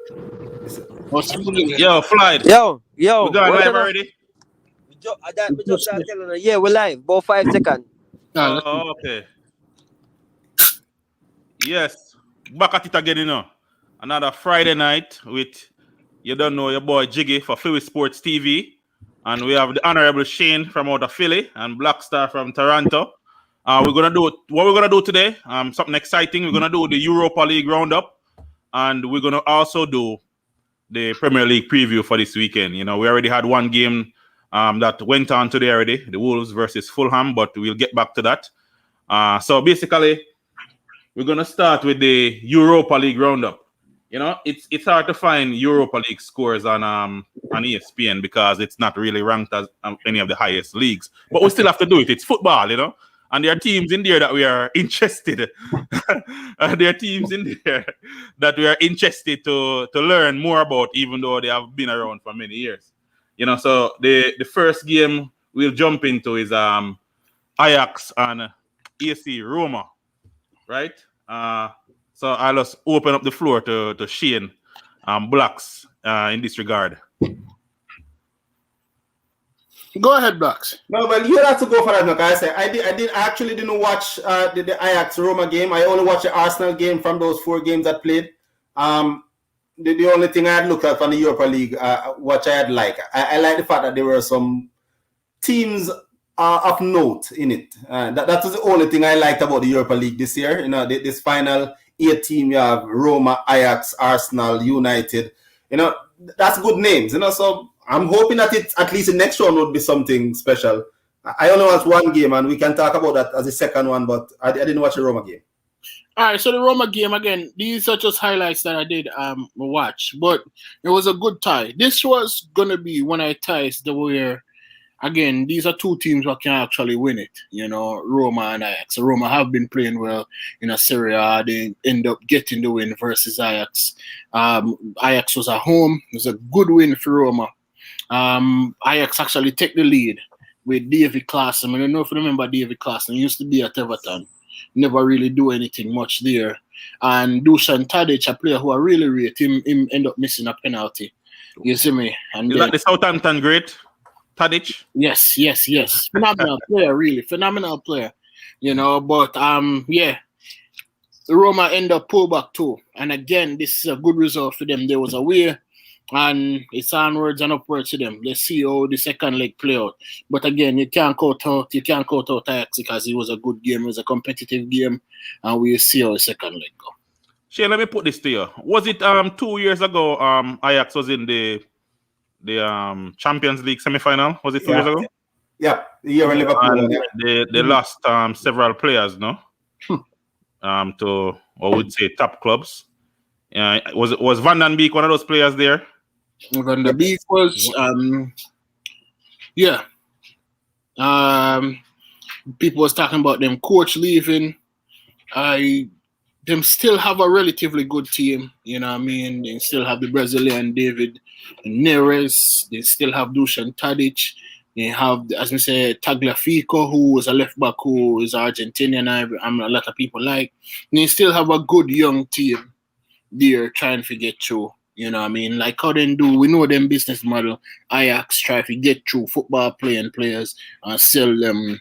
Yo, Floyd. Yo, We going what live you know? already? We just start telling her, yeah, we're live. About 5 seconds. Oh, okay. Yes. Back at it again, you know. Another Friday night with, you don't know, your boy Jiggy for Philly Sports TV. And we have the Honorable Shane from out of Philly and Black Star from Toronto. We're gonna do what we're gonna do today. Something exciting. We're gonna do the Europa League roundup, and we're gonna also do the Premier League preview for this weekend. You know, we already had one game that went on today already, the Wolves versus Fulham, but we'll get back to that. So basically, we're gonna start with the Europa League roundup. You know, it's hard to find Europa League scores on ESPN because it's not really ranked as any of the highest leagues. But we still have to do it. It's football, you know. And there are teams in there that we are interested. There are teams in there that we are interested to learn more about, even though they have been around for many years. You know, so the first game we'll jump into is Ajax and AC Roma, right? So I'll just open up the floor to Shane Blacks in this regard. Go ahead, Blacks. No, well, you have to go for that. Like I said, I actually didn't watch the Ajax Roma game. I only watched the Arsenal game from those 4 games that played. The only thing I had looked at from the Europa League, what I had liked, I like the fact that there were some teams of note in it. That was the only thing I liked about the Europa League this year. You know, this final 8 team, you have Roma, Ajax, Arsenal, United. You know, that's good names. You know, so I'm hoping that it at least the next one would be something special. I only watched one game, and we can talk about that as the second one, but I didn't watch the Roma game. All right, so the Roma game, again, these are just highlights that I did watch, but it was a good tie. This was going to be one of the ties that were, again, these are 2 teams that can actually win it, you know, Roma and Ajax. Roma have been playing well in a Serie A. They end up getting the win versus Ajax. Ajax was at home. It was a good win for Roma. Ajax actually take the lead with David Klaassen. I don't know if you remember David Klaassen. He used to be at Everton. Never really do anything much there. And Dusan Tadic, a player who I really rate, him end up missing a penalty. You see me? And is that the Southampton great, Tadic? Yes. Phenomenal player, really. Phenomenal player. You know, but yeah. Roma end up pull back too. And again, this is a good result for them. There was a way. And it's onwards and upwards to them. Let's see how the second leg play out. But again, you can't count out Ajax because it was a good game, it was a competitive game, and we'll see how the second leg go. Shane, let me put this to you. Was it 2 years ago Ajax was in the Champions League semi-final? Was it 2 years ago? Yeah, the year in Liverpool. They lost several players, no? To, I would say, top clubs. Was Van den Beek one of those players there? Van der Beek was, yeah. People was talking about them coach leaving. Them still have a relatively good team. You know what I mean? They still have the Brazilian David Neres. They still have Dusan Tadic. They have, as we say, Tagliafico, who was a left back who is Argentinian. I'm a lot of people like. And they still have a good young team. They're trying to get through, you know what I mean? Like how they do, we know them business model. Ajax try to get through football playing players and sell them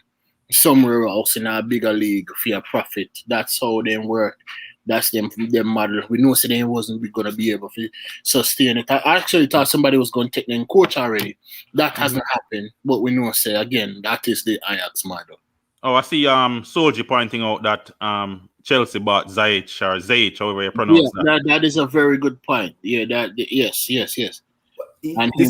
somewhere else in a bigger league for a profit. That's how they work. That's them model. We know so they wasn't going to be able to sustain it. I actually thought somebody was going to take them coach already. That hasn't happened, but we know, say again, that is the Ajax model. Oh, I see Soji pointing out that Chelsea bought Ziyech, however you pronounce that. That is a very good point. Yeah, yes. And the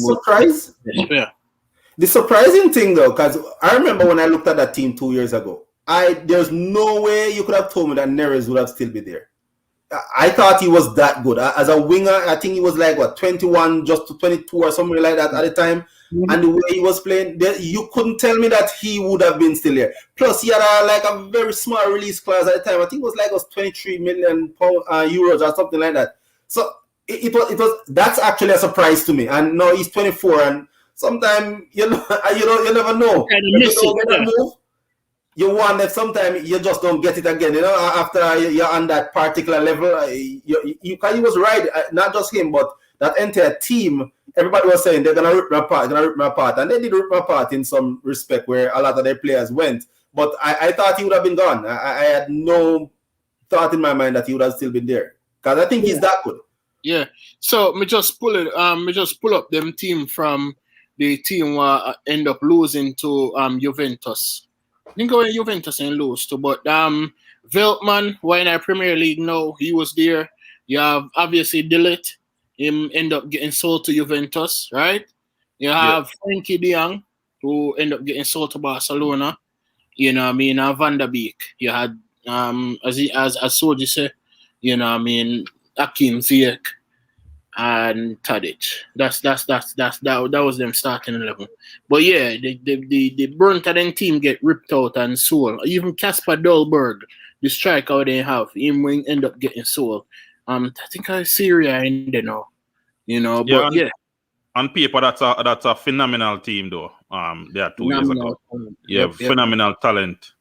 surprising thing though, because I remember when I looked at that team 2 years ago, there's no way you could have told me that Neres would have still be there. I thought he was that good. As a winger, I think he was like, 21, just to 22 or something like that at the time. Mm-hmm. And the way he was playing, you couldn't tell me that he would have been still there. Plus, he had a very small release clause at the time. I think it was 23 million euros or something like that. So it was that's actually a surprise to me. And now he's 24, and sometimes you never know. you wonder sometimes you just don't get it again. You know, after you're on that particular level, he was right. Not just him, but that entire team. Everybody was saying they're gonna rip my apart, and they did rip my apart in some respect where a lot of their players went. But I thought he would have been gone. I had no thought in my mind that he would have still been there because I think he's that good. Yeah. So me just pull up them team from the team where end up losing to Juventus. I think go Juventus and lose to, but Veltman, why in our Premier League now, he was there. You have obviously De Ligt, him end up getting sold to Juventus, right? You have Frankie de Jong, who end up getting sold to Barcelona. You know what I mean? Van der Beek. You had as Soji said, you know what I mean, Hakim Ziyech and Tadic. That was them starting 11. But yeah, the Bruntaden team get ripped out and sold. Even Kasper Dolberg, the striker they have, him will end up getting sold. I think Syria in there now. You know, but yeah. On paper, that's a phenomenal team though. They are 2 years ago. Phenomenal talent.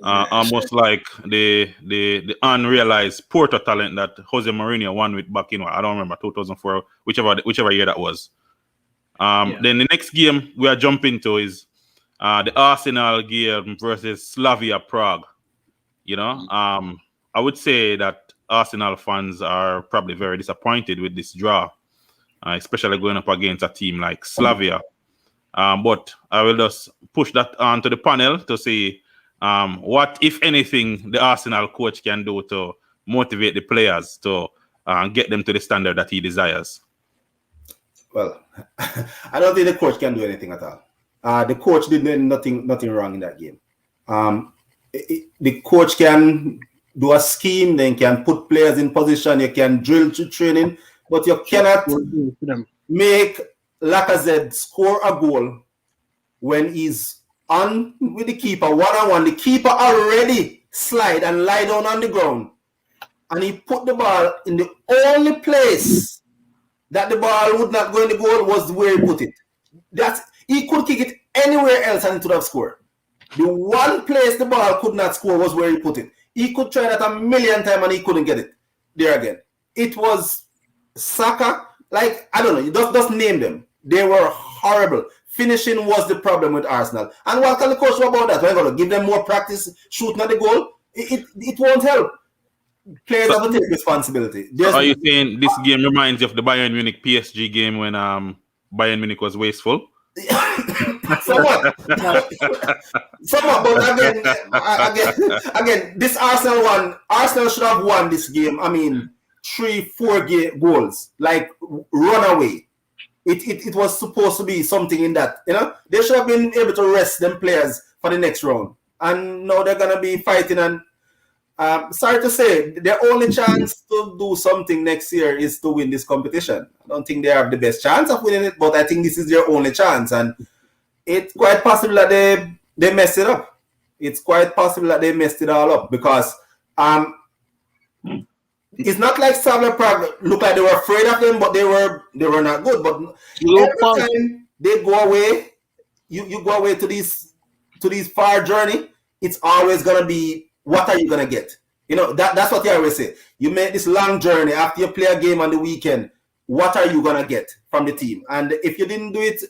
Almost like the unrealized Porto talent that Jose Mourinho won with back in, I don't remember, 2004, whichever year that was. Then the next game we are jumping to is the Arsenal game versus Slavia Prague. You know, I would say that Arsenal fans are probably very disappointed with this draw, especially going up against a team like Slavia. But I will just push that onto the panel to see what, if anything, the Arsenal coach can do to motivate the players to get them to the standard that he desires. Well, I don't think the coach can do anything at all. The coach did nothing wrong in that game. The coach can do a scheme, then can put players in position, you can drill to training, but you cannot make Lacazette score a goal when he's on with the keeper, one-on-one. The keeper already slide and lie down on the ground. And he put the ball in the only place that the ball would not go in the goal was where he put it. He could kick it anywhere else and it would have scored. The one place the ball could not score was where he put it. He could try that a million times and he couldn't get it there again. It was Saka, like, I don't know, you just name them. They were horrible. Finishing was the problem with Arsenal. And what can the coach do about that? We're going to give them more practice shooting at the goal? It won't help. Players have to take responsibility. Are you saying this game reminds you of the Bayern Munich PSG game when Bayern Munich was wasteful? Somewhat, but again, this Arsenal should have won this game. I mean, 3-4 goals, like runaway. It was supposed to be something in that, you know. They should have been able to rest them players for the next round, and now they're gonna be fighting. And sorry to say, their only chance to do something next year is to win this competition. I don't think they have the best chance of winning it, but I think this is their only chance, and it's quite possible that they messed it up. It's quite possible that they messed it all up because it's not like Slavia Prague looked like they were afraid of them, but they were not good. But every time they go away, you go away to this far journey, it's always gonna be, what are you gonna get? You know, that's what I always say. You make this long journey after you play a game on the weekend. What are you gonna get from the team? And if you didn't do it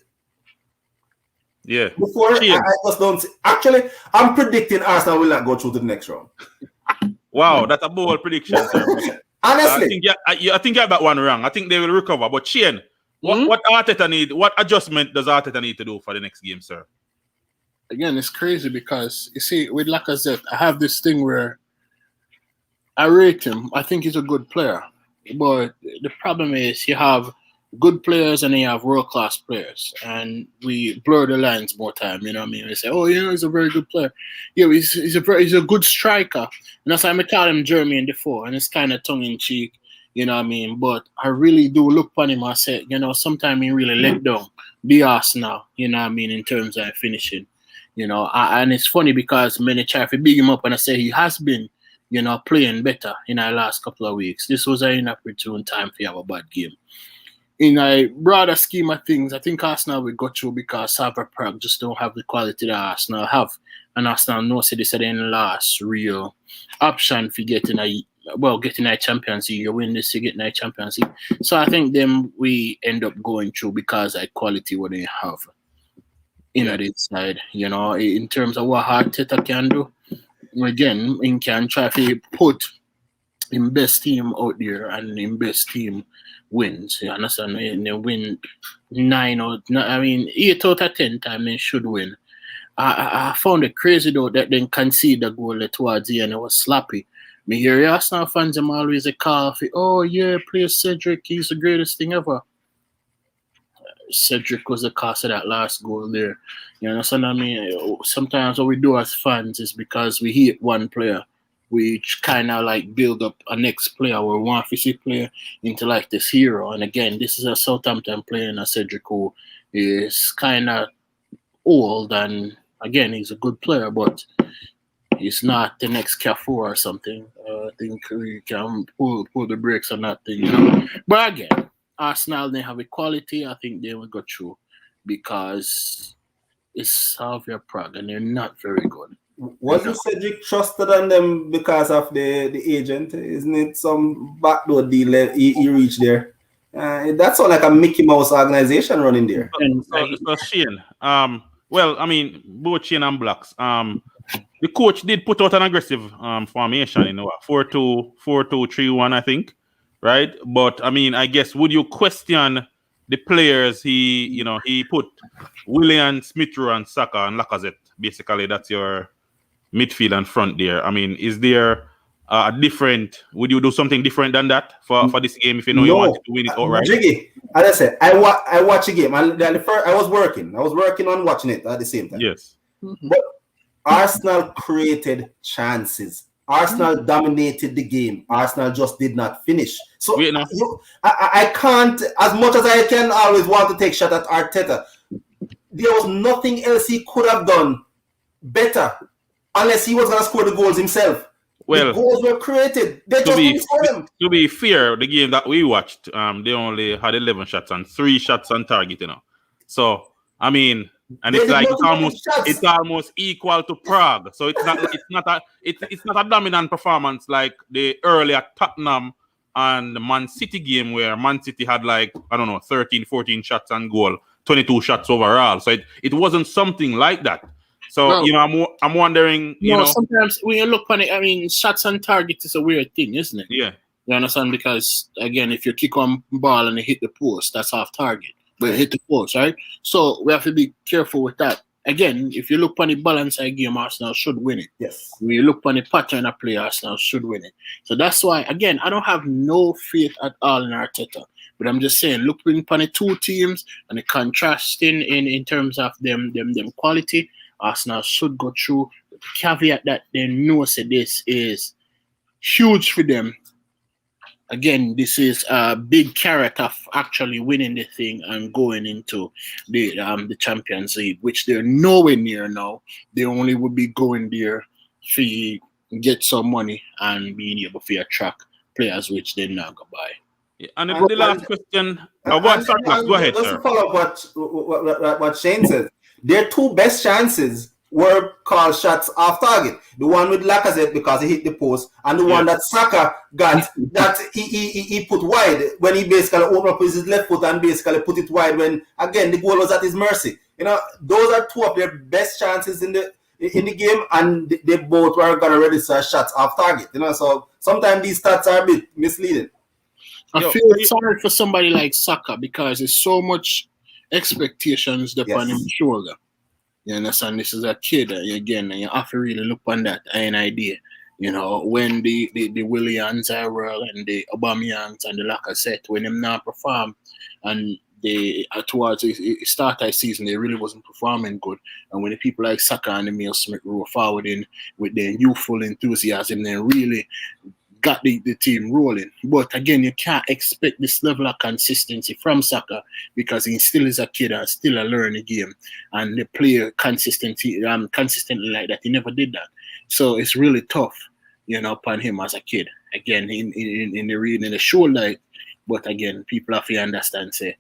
before, I just don't. Actually, I'm predicting Arsenal will not go through to the next round. Wow, that's a bold prediction, sir. Honestly, I think you have that one wrong. I think they will recover. But Shane, what Arteta need? What adjustment does Arteta need to do for the next game, sir? Again, it's crazy because you see, with Lacazette, I have this thing where I rate him. I think he's a good player, but the problem is you have good players and you have world-class players, and we blur the lines more time. You know what I mean? We say, "Oh, you know, he's a very good player." Yeah, he's a good striker, and that's why I call him Jermaine Defoe, and it's kind of tongue-in-cheek. You know what I mean? But I really do look upon him and say, you know, sometimes he really let down the Arsenal. You know what I mean, in terms of finishing. You know, and it's funny because many try to big him up, and I say he has been, you know, playing better in our last couple of weeks. This was an inopportune time for you have a bad game. in a broader scheme of things, I think Arsenal will go through because Slavia Prague just don't have the quality that Arsenal have. And Arsenal knows this is the last real option for getting a Champions League. You win this, you get a Champions League. So I think them we end up going through because of quality what they have in this side. You know, in terms of what Arteta can do, again, he can try to put him best team out there and him best team wins. You understand? They win 8 out of 10 times they should win. I found it crazy though that they concede the goal towards the end. It was sloppy. Me hear Arsenal fans them always a call for, oh yeah, play Cedric, he's the greatest thing ever. Cedric was the cause of that last goal there. You understand what I mean? Sometimes what we do as fans is because we hate one player, we kind of like build up a next player or one physical player into like this hero. And again, this is a Southampton player and a Cedric who is kind of old, and again, he's a good player, but he's not the next Cafu or something. I think we can pull the brakes on that thing, you know. But again, Arsenal, they have equality. I think they will go through because it's Slavia Prague and they're not very good. Wasn't Cedric trusted on them because of the agent? Isn't it some backdoor deal he reached there? That's all like a Mickey Mouse organization running there. So Shane, well, I mean, both Shane and Blacks, the coach did put out an aggressive formation in 4-2, 4-2-3-1, I think, right? But I mean, I guess would you question the players he put Willian, Smith Rowe, and Saka and Lacazette? Basically, that's your midfield and front there. I mean, is there a different? Would you do something different than that for this game if you know you wanted to win it outright? Jiggy, as I said, I watch a game. I was working on watching it at the same time. Yes, but Arsenal created chances. Arsenal dominated the game. Arsenal just did not finish. So I can't, as much as I can always want to take shot at Arteta, there was nothing else he could have done better unless he was going to score the goals himself. Well, the goals were created. They just didn't score them. To be fair, the game that we watched, they only had 11 shots and 3 shots on target, So, I mean, and it's almost equal to Prague. So it's not a dominant performance like the earlier Tottenham and the Man City game where Man City had 13, 14 shots on goal, 22 shots overall. So it wasn't something like that. So I'm wondering, sometimes when you look on it, I mean, shots on target is a weird thing, isn't it? Yeah. You understand? Because again, if you kick on ball and it hit the post, that's off target. But hit the post, right? So we have to be careful with that. Again, if you look on the balance of game, Arsenal should win it. Yes. When you look on the pattern of play, Arsenal should win it. So that's why, again, I don't have no faith at all in Arteta. But I'm just saying, looking upon the two teams and the contrasting in terms of them quality, Arsenal should go through. The caveat that they know this is huge for them. Again, this is a big carrot of actually winning the thing and going into the Champions League, which they're nowhere near now. They only would be going there to get some money and being able to attract players, which they're not going to buy. Yeah, and the last question. Go ahead, sir. To follow up what Shane says, their two best chances were called shots off target. The one with Lacazette because he hit the post, and the one that Saka got that he put wide when he basically opened up his left foot and basically put it wide when again the goal was at his mercy. Those are two of their best chances in the game, and they both were gonna register shots off target. So sometimes these stats are a bit misleading. I feel sorry for somebody like Saka because there's so much expectations upon his shoulder. You understand? This is a kid again, and you have to really look on that. I have an idea. When the Willians are well and the Aubameyangs and the Lacazette, when them not perform, and they towards the start of the season they really wasn't performing good. And when the people like Saka and Emile Smith Rowe forward in with their youthful enthusiasm, they really got the team rolling. But again, you can't expect this level of consistency from Saka because he still is a kid and still a learning game. And they play consistently like that. He never did that. So it's really tough, upon him as a kid. Again, in the shoulder, But again, people have to understand, say,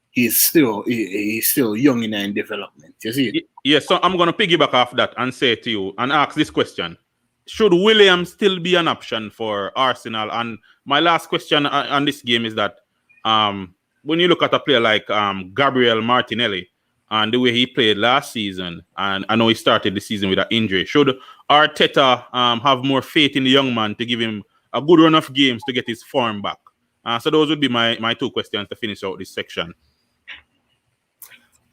he's still young in development. You see? Yes, so I'm going to piggyback off that and say to you and ask this question. Should Williams still be an option for Arsenal? And my last question on this game is that when you look at a player like Gabriel Martinelli and the way he played last season, and I know he started the season with an injury, should Arteta have more faith in the young man to give him a good run of games to get his form back? So those would be my two questions to finish out this section.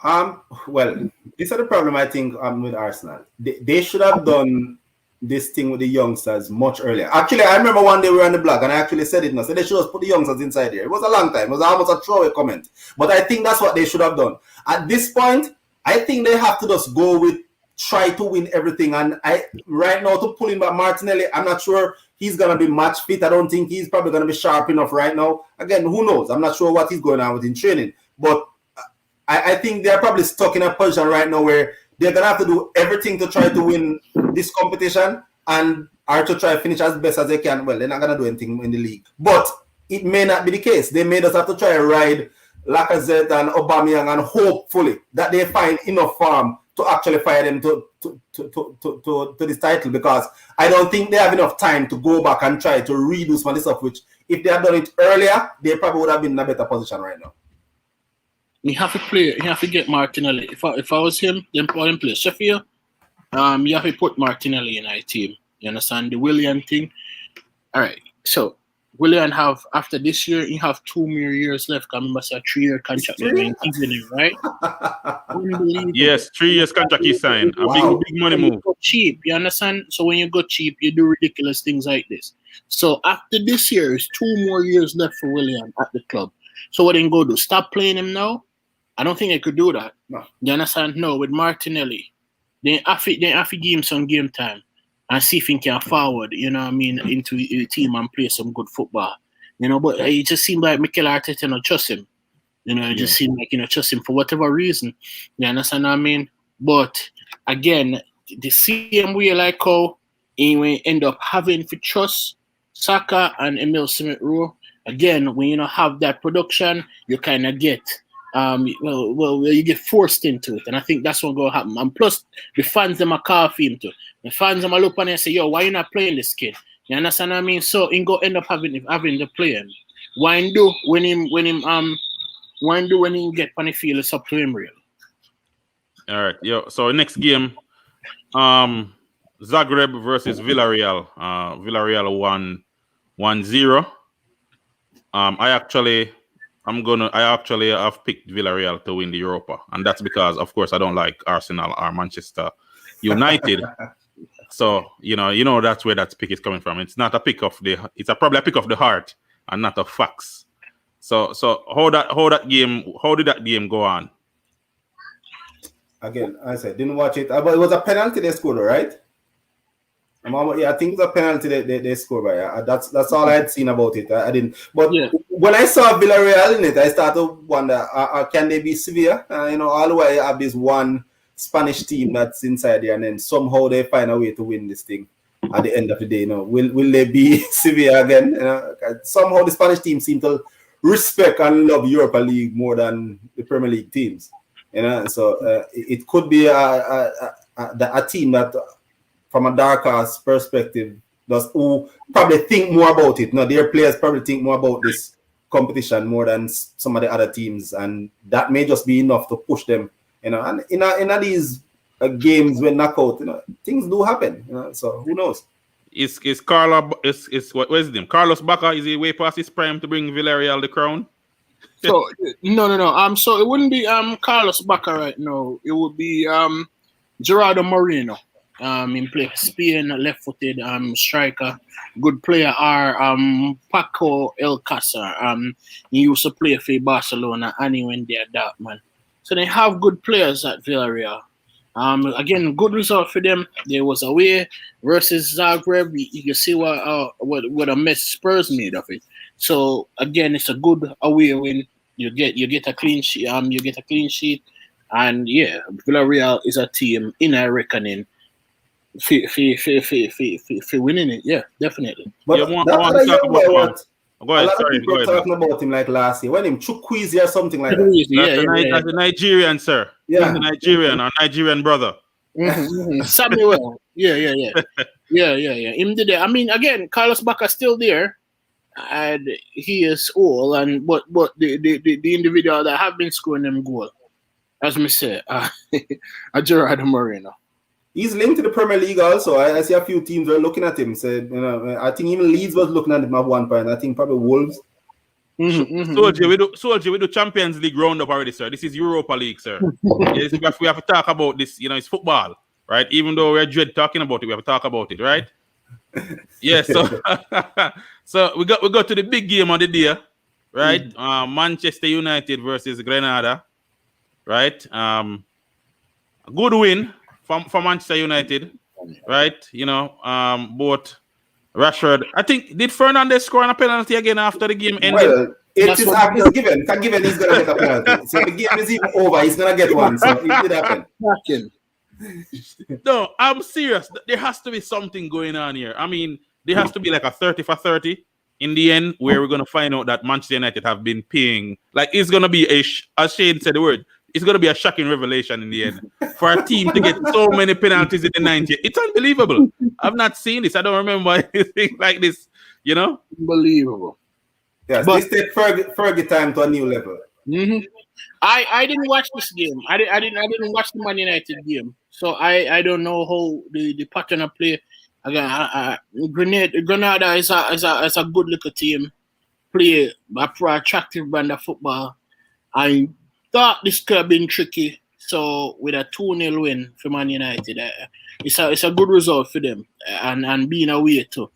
Well, this is the problem I think with Arsenal. They should have done this thing with the youngsters much earlier. Actually, I remember one day we were on the blog and I actually said it now. So they should have put the youngsters inside here. It was a long time. It was almost a throwaway comment. But I think that's what they should have done. At this point, I think they have to just go with try to win everything. And right now to pull in back Martinelli, I'm not sure he's going to be match fit. I don't think he's probably going to be sharp enough right now. Again, who knows? I'm not sure what he's going on with in training. But I think they're probably stuck in a position right now where they're going to have to do everything to try to win this competition and are to try to finish as best as they can. Well, they're not going to do anything in the league. But it may not be the case. They may just have to try to ride Lacazette and Aubameyang and hopefully that they find enough form to actually fire them to this title, because I don't think they have enough time to go back and try to redo some of this stuff, which if they had done it earlier, they probably would have been in a better position right now. You have to play. You have to get Martinelli. If I was him, then put him play Sheffield. You have to put Martinelli in our team. You understand the Willian thing? All right. So Willian have after this year, you have 2 more years left. I remember it's a 3-year contract with England, right? Yes, 3 years contract he signed. A big money move. Go cheap, you understand? So when you go cheap, you do ridiculous things like this. So after this year, it's 2 more years left for Willian at the club. So what they go do? Stop playing him now? I don't think they could do that. No. You understand? No, with Martinelli. They have to give him some game time and see if he can forward, you know what I mean, into the team and play some good football. You know, but it just seemed like Mikel Arteta not trust him. You know, it just seemed like, trust him for whatever reason. You understand what I mean? But again, the same way like how we end up having to trust Saka and Emile Smith-Rowe, again, when you don't have that production, you kind of get you get forced into it, and I think that's what's going to happen. And plus, the fans them are call for him too. The fans them are look on and say, "Yo, why you not playing this kid?" You understand what I mean? So he go end up having to play him. Why do when he get on the field? It's up to him, really. All right, yo. So next game, Zagreb versus Villarreal. Villarreal won 1-0. I actually have picked Villarreal to win the Europa, and that's because, of course, I don't like Arsenal or Manchester United. So you know that's where that pick is coming from. It's not a pick of probably a pick of the heart and not of facts. So how did that game go on? Again, I said didn't watch it, but it was a penalty they scored, right? I think it was a penalty they scored by. That's all I had seen about it. I didn't. But when I saw Villarreal in it, I started to wonder, can they be Sevilla? All the way I have this one Spanish team that's inside there, and then somehow they find a way to win this thing at the end of the day. Will they be Sevilla again? Somehow the Spanish team seem to respect and love Europa League more than the Premier League teams. So it could be a team that, from a dark horse perspective, who probably think more about it. Their players probably think more about this competition more than some of the other teams, and that may just be enough to push them. And in these games when knockout, things do happen. So who knows? Is Carlos? What is his name? Carlos Bacca? Is he way past his prime to bring Villarreal the crown? So no. So it wouldn't be Carlos Bacca right now. It would be Gerardo Moreno. In play Spain, left-footed striker, good player. Paco Alcácer. He used to play for Barcelona and he went there, Dortmund. So they have good players at Villarreal. Again, good result for them. There was away versus Zagreb. You can see what a mess Spurs made of it. So again, it's a good away win. You get a clean sheet. You get a clean sheet, and Villarreal is a team in a reckoning. For winning it, definitely. But Go A ahead. lot of Sorry. people Go are ahead. talking about him like last year. When him Chukwueze or something like that. That's the Nigerian, sir. Yeah. That's the Nigerian, our Nigerian brother. Samuel. Yeah. Him did it. I mean, again, Carlos Bacca still there, and he is old. And but the individual that have been scoring them goal, as me say, Gerardo Moreno. He's linked to the Premier League also. I see a few teams are looking at him. Said, I think even Leeds was looking at him at one point. I think probably Wolves. Soldier, we do Champions League roundup already, sir. This is Europa League, sir. Yes, we have to talk about this. It's football, right? Even though we're dread talking about it, we have to talk about it, right? Yes. So, so we got to the big game of the day, right? Manchester United versus Grenada, right? A good win for Manchester United, right? Both Rashford. I think, did Fernandes score on a penalty again after the game ended? Well, it is given. Given he's gonna get a penalty. So the game is even over. He's gonna get one. So it did happen. No, I'm serious. There has to be something going on here. I mean, there has to be like a 30 for 30 in the end, where we're gonna find out that Manchester United have been paying. Like, it's gonna be as Shane said the word, it's gonna be a shocking revelation in the end for a team to get so many penalties in the 90th. It's unbelievable. I've not seen this. I don't remember anything like this. Unbelievable. Yes, But- this take Fergie time to a new level. I didn't watch this game. I didn't watch the Man United game, so I don't know how the pattern of play. Again, Grenada is a good little team. Play a pro-attractive brand of football. I thought this could have been tricky. So with a 2-0 win for Man United, it's a good result for them, and being away too.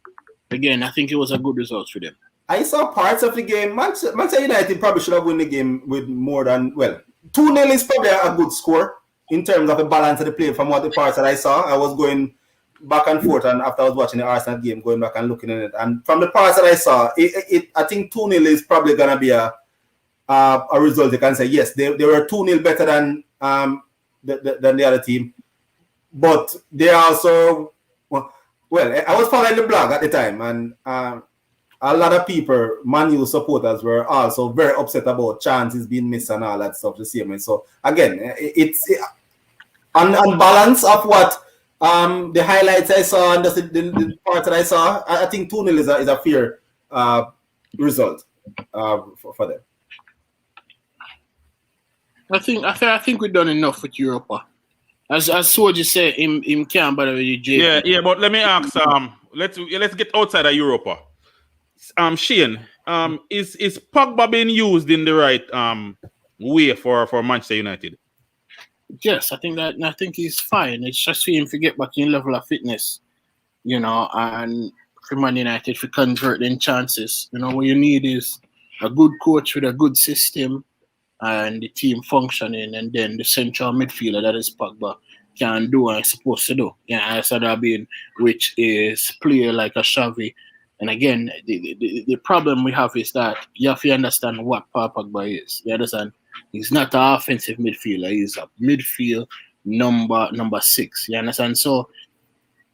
Again, I think it was a good result for them. I saw parts of the game. Manchester United probably should have won the game with more than 2-0 is probably a good score in terms of the balance of the play from what the parts that I saw. I was going back and forth, and after I was watching the Arsenal game, going back and looking at it, and from the parts that I saw, I think 2-0 is probably gonna be a result you can say yes, they were 2-0 better than the other team, but they also I was following the blog at the time, and a lot of people, Man U supporters, were also very upset about chances being missed and all that stuff the same way. So again, it's on balance of what the highlights I saw and the parts that I saw, I think 2-0 is a fair result for them. I think we've done enough with Europa. As Soji said, him can't bother with you, Jay. Yeah. But let me ask. Let's get outside of Europa. Shane, is Pogba being used in the right way for Manchester United? Yes, I think he's fine. It's just for him to get back in level of fitness, and for Man United to convert in chances. What you need is a good coach with a good system and the team functioning, and then the central midfielder that is Pogba can do what he's supposed to do. Which is play like a Xavi. And again, the problem we have is that you have to understand what Paul Pogba is. You understand? He's not an offensive midfielder. He's a midfield number 6. You understand? So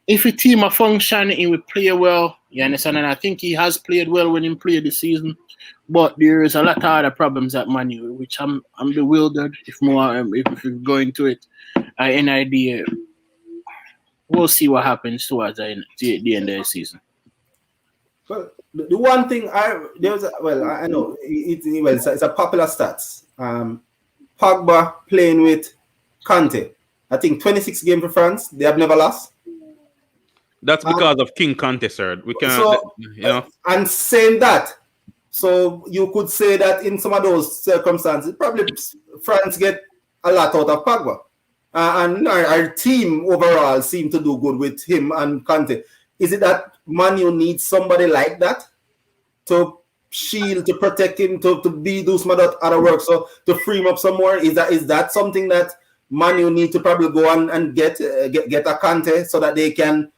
if a team are functioning, he will play well. You understand? And I think he has played well when he played this season. But there is a lot of other problems at Man U, which I'm bewildered. If we go into it, any idea, we'll see what happens towards the end of the season. Well, the one thing I know it's a popular stats. Pogba playing with Conte. I think 26 games for France. They have never lost. That's because of King Conte, sir. We can't, And saying that, so you could say that in some of those circumstances, probably France get a lot out of Pogba. And our team overall seem to do good with him and Conte. Is it that Man U needs somebody like that to shield, to protect him, to do some other work, so to free him up some more? Is that something that Man U need to probably go on and get a Conte so that they can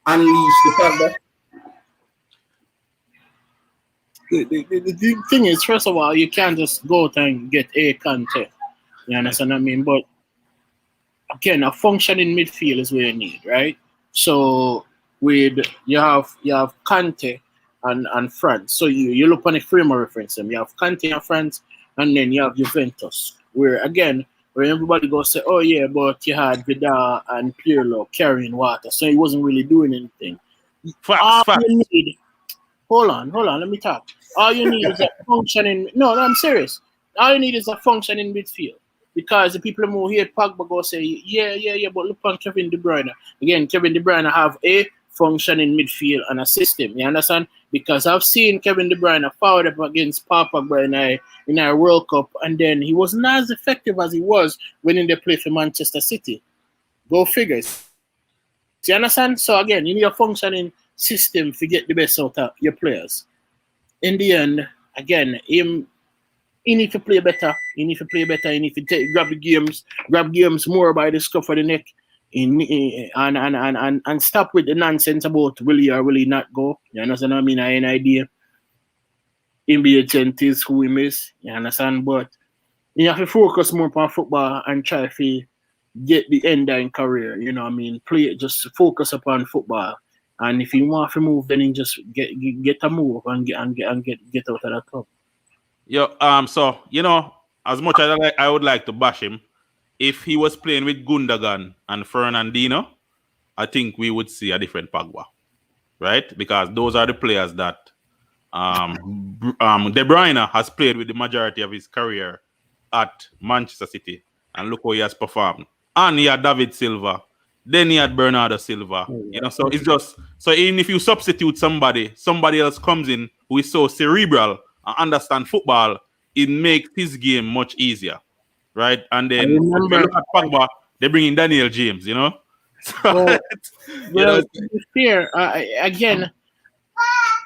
unleash the Pogba? The thing is, first of all, you can't just go out and get a Conte. You understand what I mean? But again, a functioning midfield is what you need, right? So with you have Conte and France. So you look on the frame of reference. You have Conte and France, and then you have Juventus, where again, where everybody goes say, oh yeah, but you had Vidal and Pirlo carrying water, so he wasn't really doing anything. Facts. You need, hold on, let me talk. All you need is a functioning. No, I'm serious. All you need is a functioning midfield. Because the people who hear Pogba go say, yeah, but look on Kevin De Bruyne. Again, Kevin De Bruyne have a functioning midfield and a system. You understand? Because I've seen Kevin De Bruyne fouled up against Paul Pogba in our World Cup, and then he was not as effective as he was when they played for Manchester City. Go figures. Do you understand? So again, you need a functioning system to get the best out of your players. In the end, again, he need to play better. He need to grab games more by the scruff of the neck, and stop with the nonsense about will he or will he not go. You understand what I mean? I have an idea. Him be a gentis who he miss. You understand? But you have to focus more on football and try to get the end in career. You know what I mean? Just focus upon football. And if you want to move, then you just get a move and get out of that club. So as much as I would like to bash him, if he was playing with Gundogan and Fernandinho, I think we would see a different Pogba, right? Because those are the players that De Bruyne has played with the majority of his career at Manchester City, and look how he has performed. And he had David Silva, then he had Bernardo Silva. So it's just even if you substitute somebody else comes in who is so cerebral and understand football, it makes his game much easier, right? And then if you look at Pogba, they bring in Daniel James, So, to be fair, again,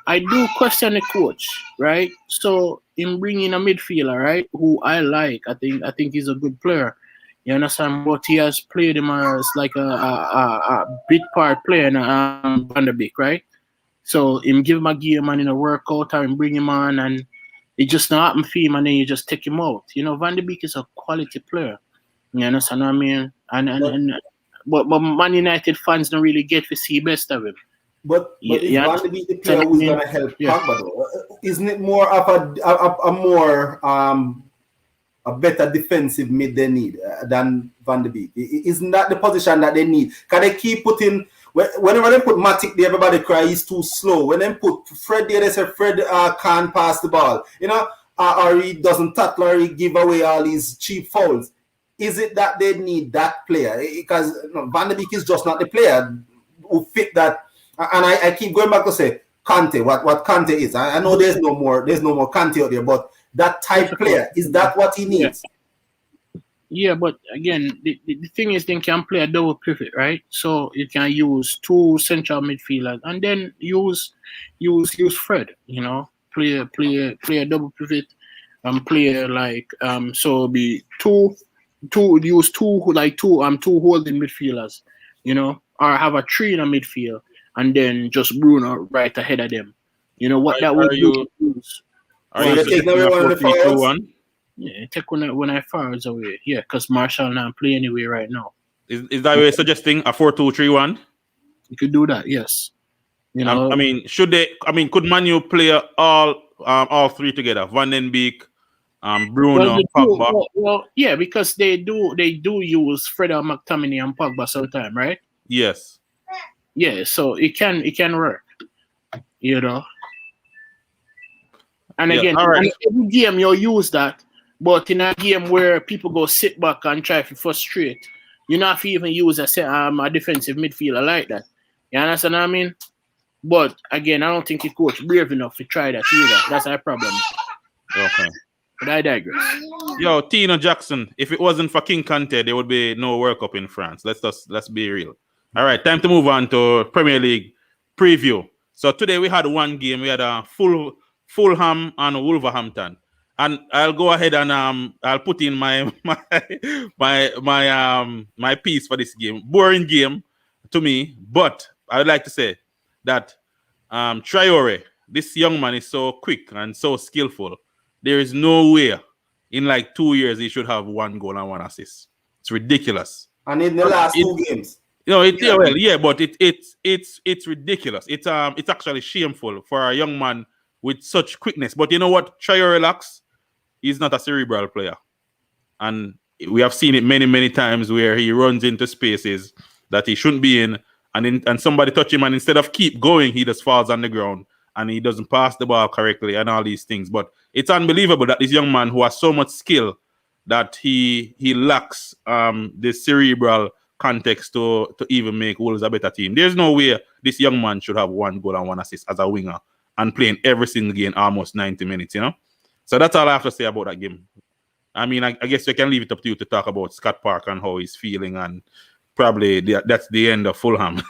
I do question the coach, right? So in bringing a midfielder, right, who I like, I think he's a good player. You understand? But he has played him as like a big part player in Van der Beek, right? So him give him a game and work out, or him bring him on, and it just not happen for him, and then you just take him out. Van der Beek is a quality player. You understand what I mean? But Man United fans don't really get to see best of him. But is Van der Beek the player who's going to help Pogba though? Isn't it more of a better defensive mid they need than Van der Beek? Isn't that the position that they need? Can they keep putting? Whenever they put Matic there, everybody cry he's too slow. When they put Fred there, they say Fred can't pass the ball. Or he doesn't tackle, or he give away all these cheap fouls. Is it that they need that player? Because Van der Beek is just not the player who fit that. And I keep going back to say Conte, what Conte is. I know there's no more Conte out there, but that type player, is that what he needs? Yeah, but again, the thing is they can play a double pivot, right? So you can use two central midfielders and then use Fred, play a double pivot and play like so be two holding midfielders, or have a three in a midfield and then just Bruno right ahead of them. What that would do. Are you taking away one of the fouls? Yeah, take when I fouls away. Yeah, because Marshall not play anyway right now. Is that way suggesting a 4-2-3-1? You could do that, yes. Could Manu play all three together? Van den Beek, Bruno, Pogba. Well, yeah, because they do use Fred McTominay and Pogba sometimes, right? Yes. Yeah, so it can work. And again, in every game you'll use that, but in a game where people go sit back and try to frustrate, you not even use a defensive midfielder like that. You understand what I mean? But again, I don't think the coach brave enough to try that either. That's our problem. Okay. But I digress. Yo, Tino Jackson, if it wasn't for King Conte, there would be no World Cup in France. Let's be real. All right, time to move on to Premier League preview. So today we had one game. We had a Fulham and Wolverhampton, and I'll go ahead and I'll put in my piece for this game. Boring game to me, but I would like to say that Traore, this young man, is so quick and so skillful. There is no way in like 2 years he should have 1 goal and 1 assist. It's ridiculous. And in the last 2 games. but it's ridiculous. It's actually shameful for a young man with such quickness. But you know what? Try to relax. He's not a cerebral player, and we have seen it many times where he runs into spaces that he shouldn't be in, and somebody touch him, and instead of keep going, he just falls on the ground and he doesn't pass the ball correctly and all these things. But it's unbelievable that this young man who has so much skill that he lacks the cerebral context to even make Wolves a better team. There's no way this young man should have 1 goal and 1 assist as a winger and playing every single game almost 90 minutes, So that's all I have to say about that game. I mean, I guess we can leave it up to you to talk about Scott Park and how he's feeling, and probably that's the end of Fulham.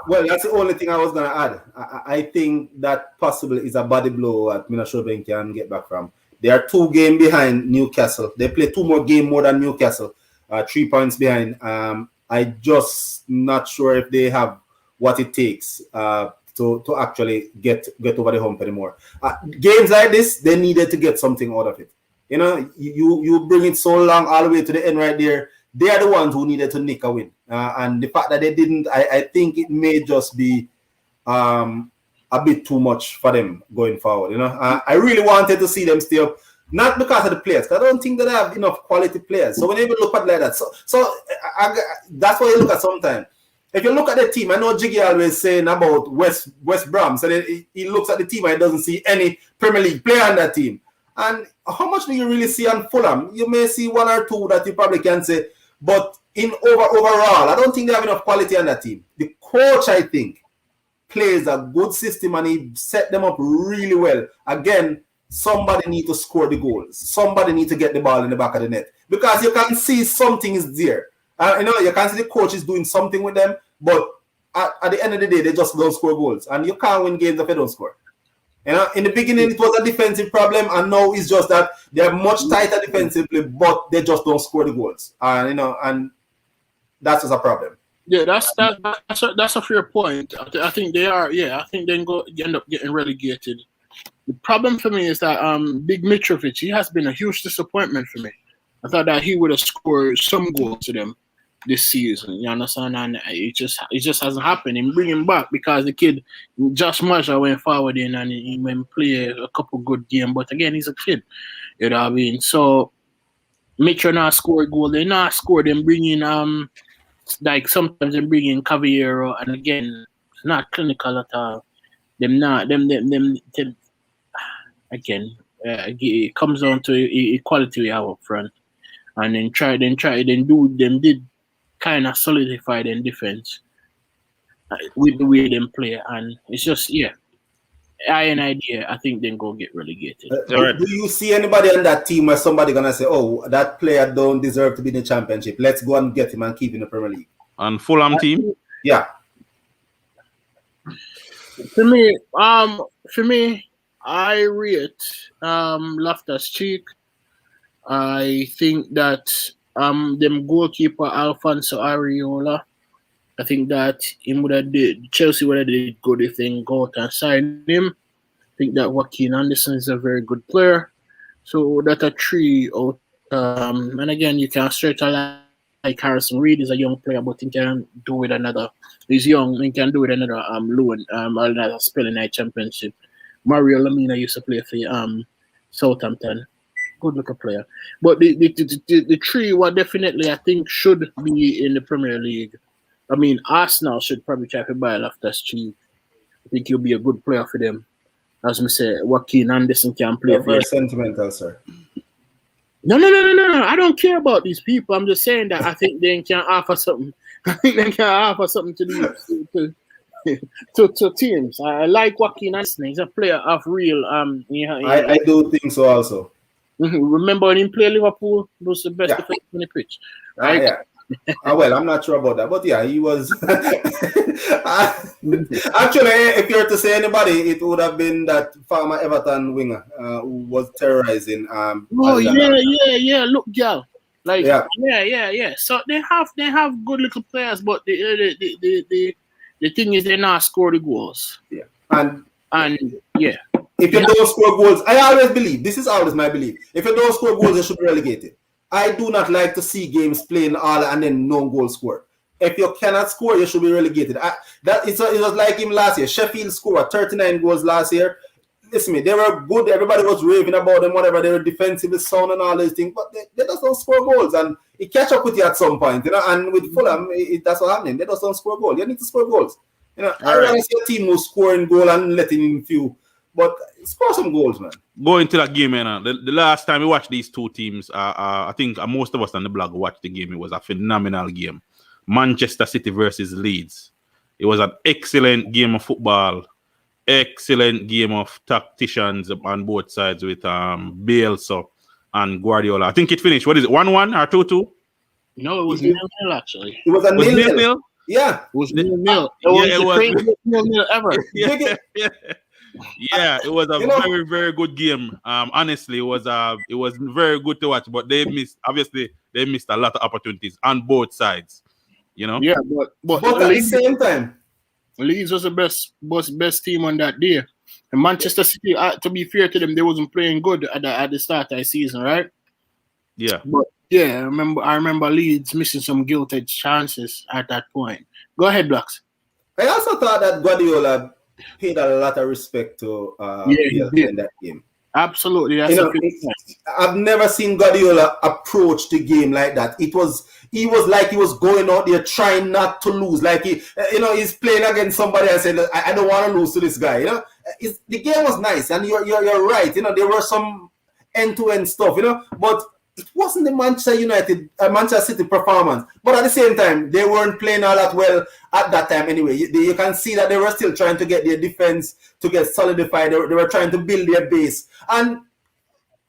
Well, that's the only thing I was going to add. I think that possibly is a body blow that Mina Shoben can get back from. They are 2 games behind Newcastle. They play 2 more games more than Newcastle, 3 points behind. I just not sure if they have what it takes to actually get over the hump anymore. Games like this, they needed to get something out of it. You bring it so long all the way to the end right there. They are the ones who needed to nick a win. And the fact that they didn't, I think it may just be a bit too much for them going forward. I really wanted to see them stay up, not because of the players. I don't think that they have enough quality players. So when you even look at like that, so that's what you look at sometimes. If you look at the team, I know Jiggy always saying about West Brom. So he looks at the team and he doesn't see any Premier League player on that team. And how much do you really see on Fulham? You may see 1 or 2 that you probably can say, but overall, I don't think they have enough quality on that team. The coach, I think, plays a good system and he set them up really well. Again, somebody need to score the goals. Somebody need to get the ball in the back of the net, because you can see something is there. You can see the coach is doing something with them, but at the end of the day, they just don't score goals, and you can't win games if they don't score. In the beginning, it was a defensive problem, and now it's just that they are much tighter defensively, but they just don't score the goals. And that's just a problem. Yeah, that's a fair point. I think they are. Yeah, I think they end up getting relegated. The problem for me is that Big Mitrovic, he has been a huge disappointment for me. I thought that he would have scored some goals to them this season, you understand? And it just hasn't happened. And bring him back because the kid, Josh Maja, went forward in and he went play a couple good games. But again, he's a kid, you know what I mean? So Mitro not score a goal. They not score. Them bring in like sometimes they bring in Cavallero, and again, it's not clinical at all. Again, it comes down to equality we have up front, and then did kind of solidify their defense with the way them play, and it's just I think then go get relegated. Do you see anybody on that team where somebody gonna say, "Oh, that player don't deserve to be in the championship. Let's go and get him and keep him in the Premier League"? On Fulham team, yeah. For me, I rate Loftus-Cheek. I think that them goalkeeper Alfonso Areola, I think that Chelsea would have did good if they go out and sign him. I think that Joaquin Anderson is a very good player. So that's a 3 out. And again, you can stretch a line like Harrison Reed is a young player, but he can do with another. He's young, he can do with another loan, another spelling night championship. Mario Lamina used to play for Southampton. Good looking player. But the 3 were definitely, I think, should be in the Premier League. I mean, Arsenal should probably try to buy Loftus-Cheek. I think he'll be a good player for them. As we say, Joaquin Anderson can play for them. Very sentimental, sir. No. I don't care about these people. I'm just saying that I think they can offer something. I think they can offer something to teams. I like Joaquin Anderson. He's a player of real. I do think so also. Remember when he played Liverpool? He was the best defender on the pitch. Right? Yeah. Well, I'm not sure about that, but yeah, he was. Actually, if you were to say anybody, it would have been that former Everton winger who was terrorizing. Look, girl. Like, yeah. So they have good little players, but the thing is they not score the goals. Yeah, and yeah. If you don't score goals, I always believe, this is always my belief, if you don't score goals, you should be relegated. I do not like to see games playing all and then no goal score. if you cannot score, you should be relegated. It was like him last year. Sheffield scored 39 goals last year. Listen, they were good. Everybody was raving about them, whatever. They were defensively sound and all these things, but they just don't score goals. And it catch up with you at some point, And with Fulham, that's what happening. They just don't score goals. You need to score goals. I rather see a team who's scoring goal and letting in few, but score some goals, man. Going to that game, the last time we watched these two teams, I think most of us on the blog watched the game. It was a phenomenal game. Manchester City versus Leeds. It was an excellent game of football. Excellent game of tacticians on both sides with Bielsa and Guardiola. I think it finished. What is it? 1-1 or 2-2? No, it was 0-0 actually. It was a 0-0. Yeah. It was 0-0. It was the craziest 0-0 ever. Yeah, it was a very, very good game. Honestly, it was very good to watch, but they missed a lot of opportunities on both sides. Yeah, but at the same time, Leeds was the best team on that day. And Manchester City, to be fair to them, they wasn't playing good at the start of the season, right? Yeah. But yeah, I remember Leeds missing some guilty chances at that point. Go ahead, Blacks. I also thought that Guardiola paid a lot of respect to in that game. Absolutely. I've never seen Guardiola approach the game like that. He was like he was going out there trying not to lose. Like he's playing against somebody and saying, I don't want to lose to this guy. The game was nice, and you're right. There were some end-to-end stuff, but it wasn't the Manchester City performance. But at the same time, they weren't playing all that well at that time anyway. You can see that they were still trying to get their defense to get solidified. They were trying to build their base. And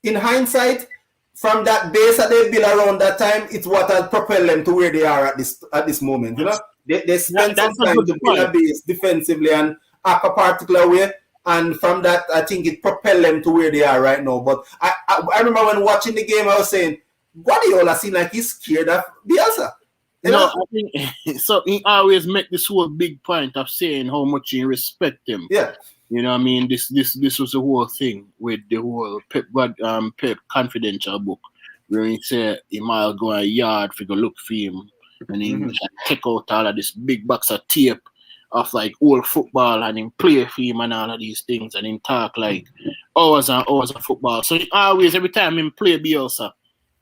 in hindsight, from that base that they built around that time, it's what has propelled them to where they are at this moment. They spent some time to build a base defensively and act a particular way. And from that, I think it propelled them to where they are right now. But I remember when watching the game, I was saying, Guardiola seemed like he's scared of Bielsa. I think so. He always make this whole big point of saying how much he respect him. Yeah. This was the whole thing with the whole Pep Confidential book, where he said he might go a yard for go look for him, and he take out all of this big box of tape of like old football and him play for him and all of these things, and him talk like hours and hours of football. So he always, every time him play Bielsa,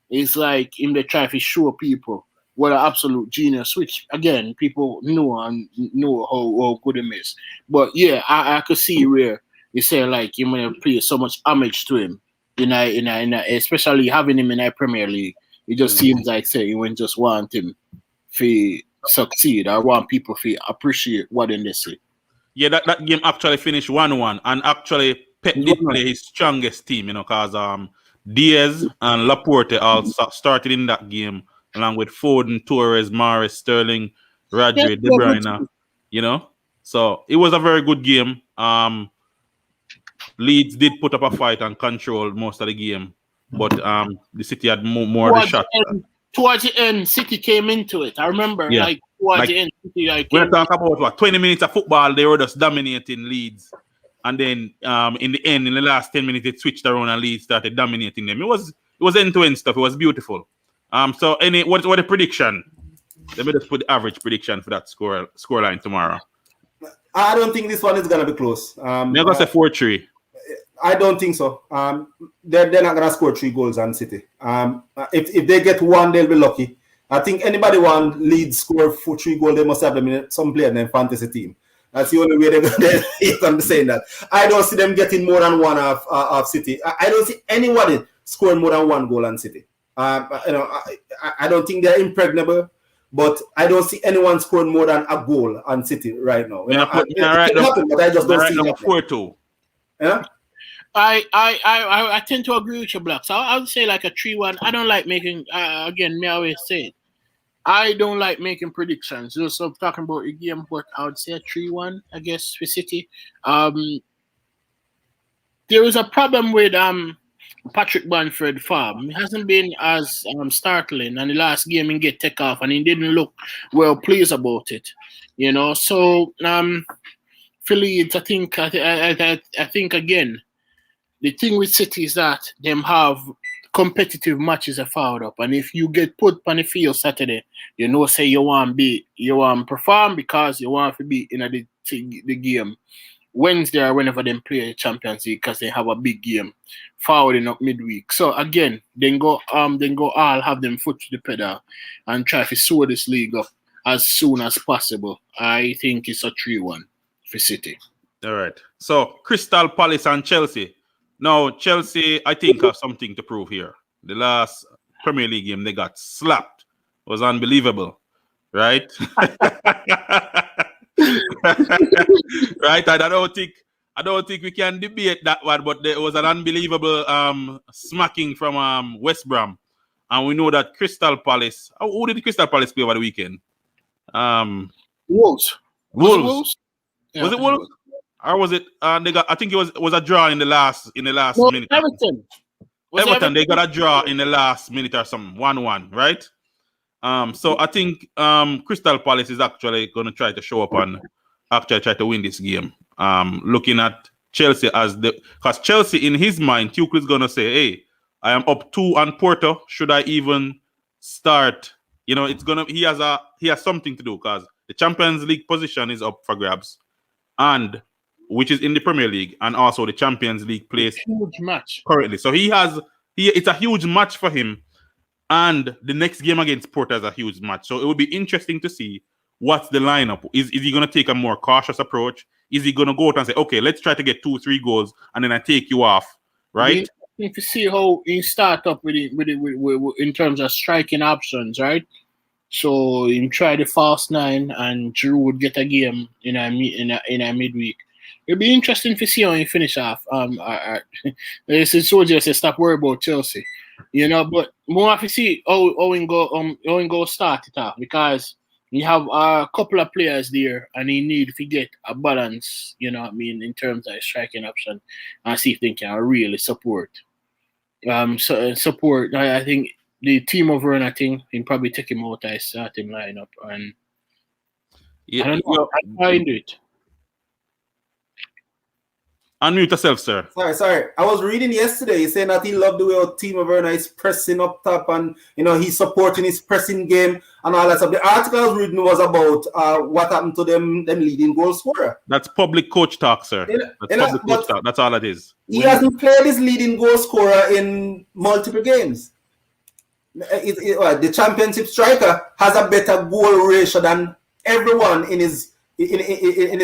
it's like him they try to show people what an absolute genius, which again people know how good him is. But yeah, I could see where you say like you may pay so much homage to him in especially having him in a Premier League. It just seems like say you wouldn't just want him to succeed. I want people to appreciate what they say. Yeah, that game actually finished 1-1, and actually Pep did play his strongest team, because Diaz and Laporte all started in that game, along with Foden, Torres, Mahrez, Sterling, Rodri, De Bruyne. So it was a very good game. Leeds did put up a fight and control most of the game, but the City had more of the shot. Towards the end, City came into it. I remember, towards the end, City we're talking about 20 minutes of football, they were just dominating Leeds. And then in the end, in the last 10 minutes, it switched around and Leeds started dominating them. It was end-to-end stuff. It was beautiful. So what the prediction? Let me just put the average prediction for that scoreline tomorrow. I don't think this one is gonna be close. I'm gonna say 4-3. I don't think so. They're not gonna score 3 goals on City. If they get one, they'll be lucky. I think anybody want Leeds score 3 goals, they must have them in some player in their fantasy team. That's the only way they're gonna be saying that. I don't see them getting more than one of City. I don't see anybody scoring more than 1 goal on City. I don't think they're impregnable, but I don't see anyone scoring more than a goal on City right now. But I just don't see it. 4-2. Yeah. I tend to agree with you, Black. So I would say like a 3-1. I don't like making again. Me always say it. I don't like making predictions. Just talking about the game, but I would say a 3-1. I guess for City. There is a problem with Patrick Bamford form. It hasn't been as startling, and the last game he get take off, and he didn't look well pleased about it. So for Leeds, I think again. The thing with City is that them have competitive matches are followed up. And if you get put on the field Saturday, you know, say you want to perform because you want to be in the game Wednesday or whenever they play the Champions League because they have a big game forwarding up midweek. So again, then go all have them foot to the pedal and try to sew this league up as soon as possible. I think it's a 3-1 for City. All right. So Crystal Palace and Chelsea. Now Chelsea, I think, have something to prove here. The last Premier League game they got slapped. It was unbelievable, right? Right. I don't think we can debate that one, but there was an unbelievable smacking from West Brom, and we know that Crystal Palace. Who did Crystal Palace play over the weekend? Wolves. Wolves. Yeah, Was it Wolves? Or was it? They got. I think it was a draw in the last no, minute. Everton. Everton. They got a draw in the last minute or something. 1-1, right? So I think Crystal Palace is actually going to try to show up and actually try to win this game. Looking at Chelsea because Chelsea in his mind, Tuchel is going to say, "Hey, I am up 2 on Porto. Should I even start?" You know, he has something to do because the Champions League position is up for grabs, and which is in the Premier League, and also the Champions League place huge match currently. So it's a huge match for him. And the next game against Porto is a huge match. So it would be interesting to see what's the lineup. Is he going to take a more cautious approach? Is he going to go out and say, okay, let's try to get 2-3 goals and then I take you off, right? If you see how he start up with in terms of striking options, right? So he try the fast 9 and Giroud would get a game in a midweek. It'll be interesting to see how he finish off. This is so just stop worrying about Chelsea. You know, but more have to see how he go start it off because you have a couple of players there and he need to get a balance, you know what I mean, in terms of striking option and see if they can really support. Support. I think the team over and I think he'll probably take him out as starting lineup and Yeah, I don't know. I do it. Unmute yourself, sir. Sorry. I was reading yesterday saying that he loved the way our Timo Werner is pressing up top and, you know, he's supporting his pressing game and all that stuff. The article I was reading was about what happened to them leading goal scorer. That's public coach talk, sir. That's public coach talk. That's all it is. He hasn't played his leading goal scorer in multiple games. The championship striker has a better goal ratio than everyone in his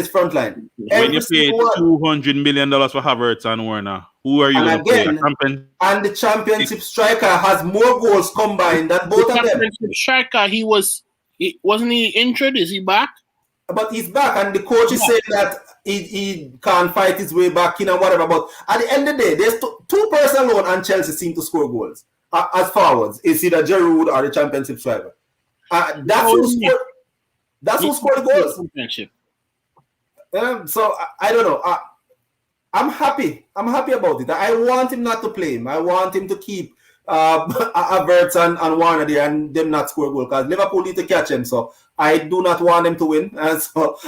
front line. When you pay $200 million for Havertz and Werner, who are you going to play? And the championship striker has more goals combined than both of them. The championship striker, wasn't he injured? Is he back? But he's back, and the coach is saying that he can't fight his way back in and whatever. But at the end of the day, there's two persons alone, and Chelsea seem to score goals as forwards. It's either Giroud or the championship striker. That's who scored the goals. So I don't know. I'm happy. I'm happy about it. I want him not to play him. I want him to keep Havertz and Warner there and them not score a goal because Liverpool need to catch him. So I do not want them to win. And so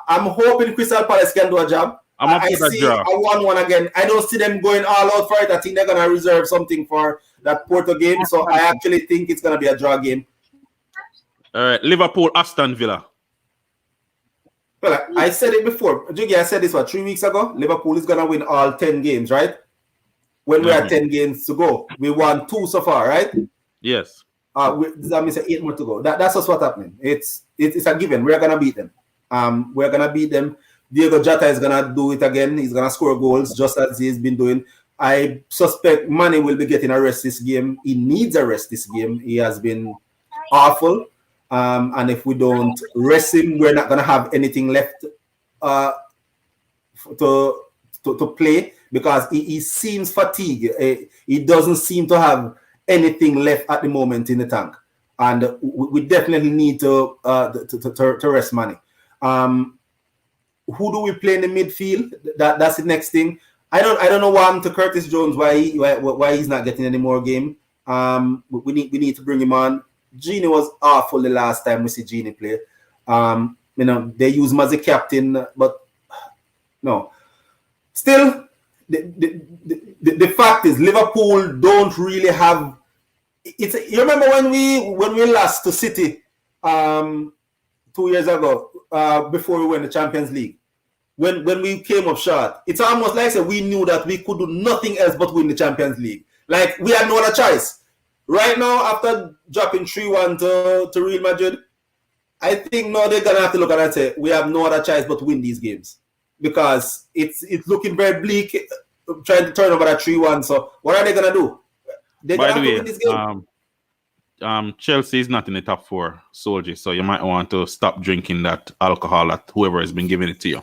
I'm hoping Crystal Palace can do a job. I see a 1-1 again. I don't see them going all out for it. I think they're going to reserve something for that Porto game. So I actually think it's going to be a draw game. All right, Liverpool, Aston Villa. Well, I said it before. Jiggy, I said this 3 weeks ago. Liverpool is going to win all 10 games, right? When we have 10 games to go. We won 2 so far, right? Yes. That means 8 more to go. That's just what's happening. It's a given. We're going to beat them. We're going to beat them. Diego Jota is going to do it again. He's going to score goals just as he's been doing. I suspect Mane will be getting a rest this game. He needs a rest this game. He has been awful. And if we don't rest him, we're not going to have anything left to play because he seems fatigued. He doesn't seem to have anything left at the moment in the tank. And we definitely need to rest Mane. Who do we play in the midfield? That's the next thing. I don't know what happened to Curtis Jones, why he's not getting any more game. We need to bring him on. Gini was awful the last time we see Gini play. They use him as a captain, but no. Still, the fact is Liverpool don't really have. You remember when we lost to City 2 years ago before we won the Champions League. When we came up short, it's almost like we knew that we could do nothing else but win the Champions League. Like we had no other choice. Right now, after dropping 3-1 to Real Madrid, I think now they're gonna have to look at it and say we have no other choice but to win these games because it's looking very bleak. Trying to turn over that 3-1. So what are they gonna do? They're By gonna the have to win this game. way, Chelsea is not in the top 4, soldiers. So you might want to stop drinking that alcohol that whoever has been giving it to you.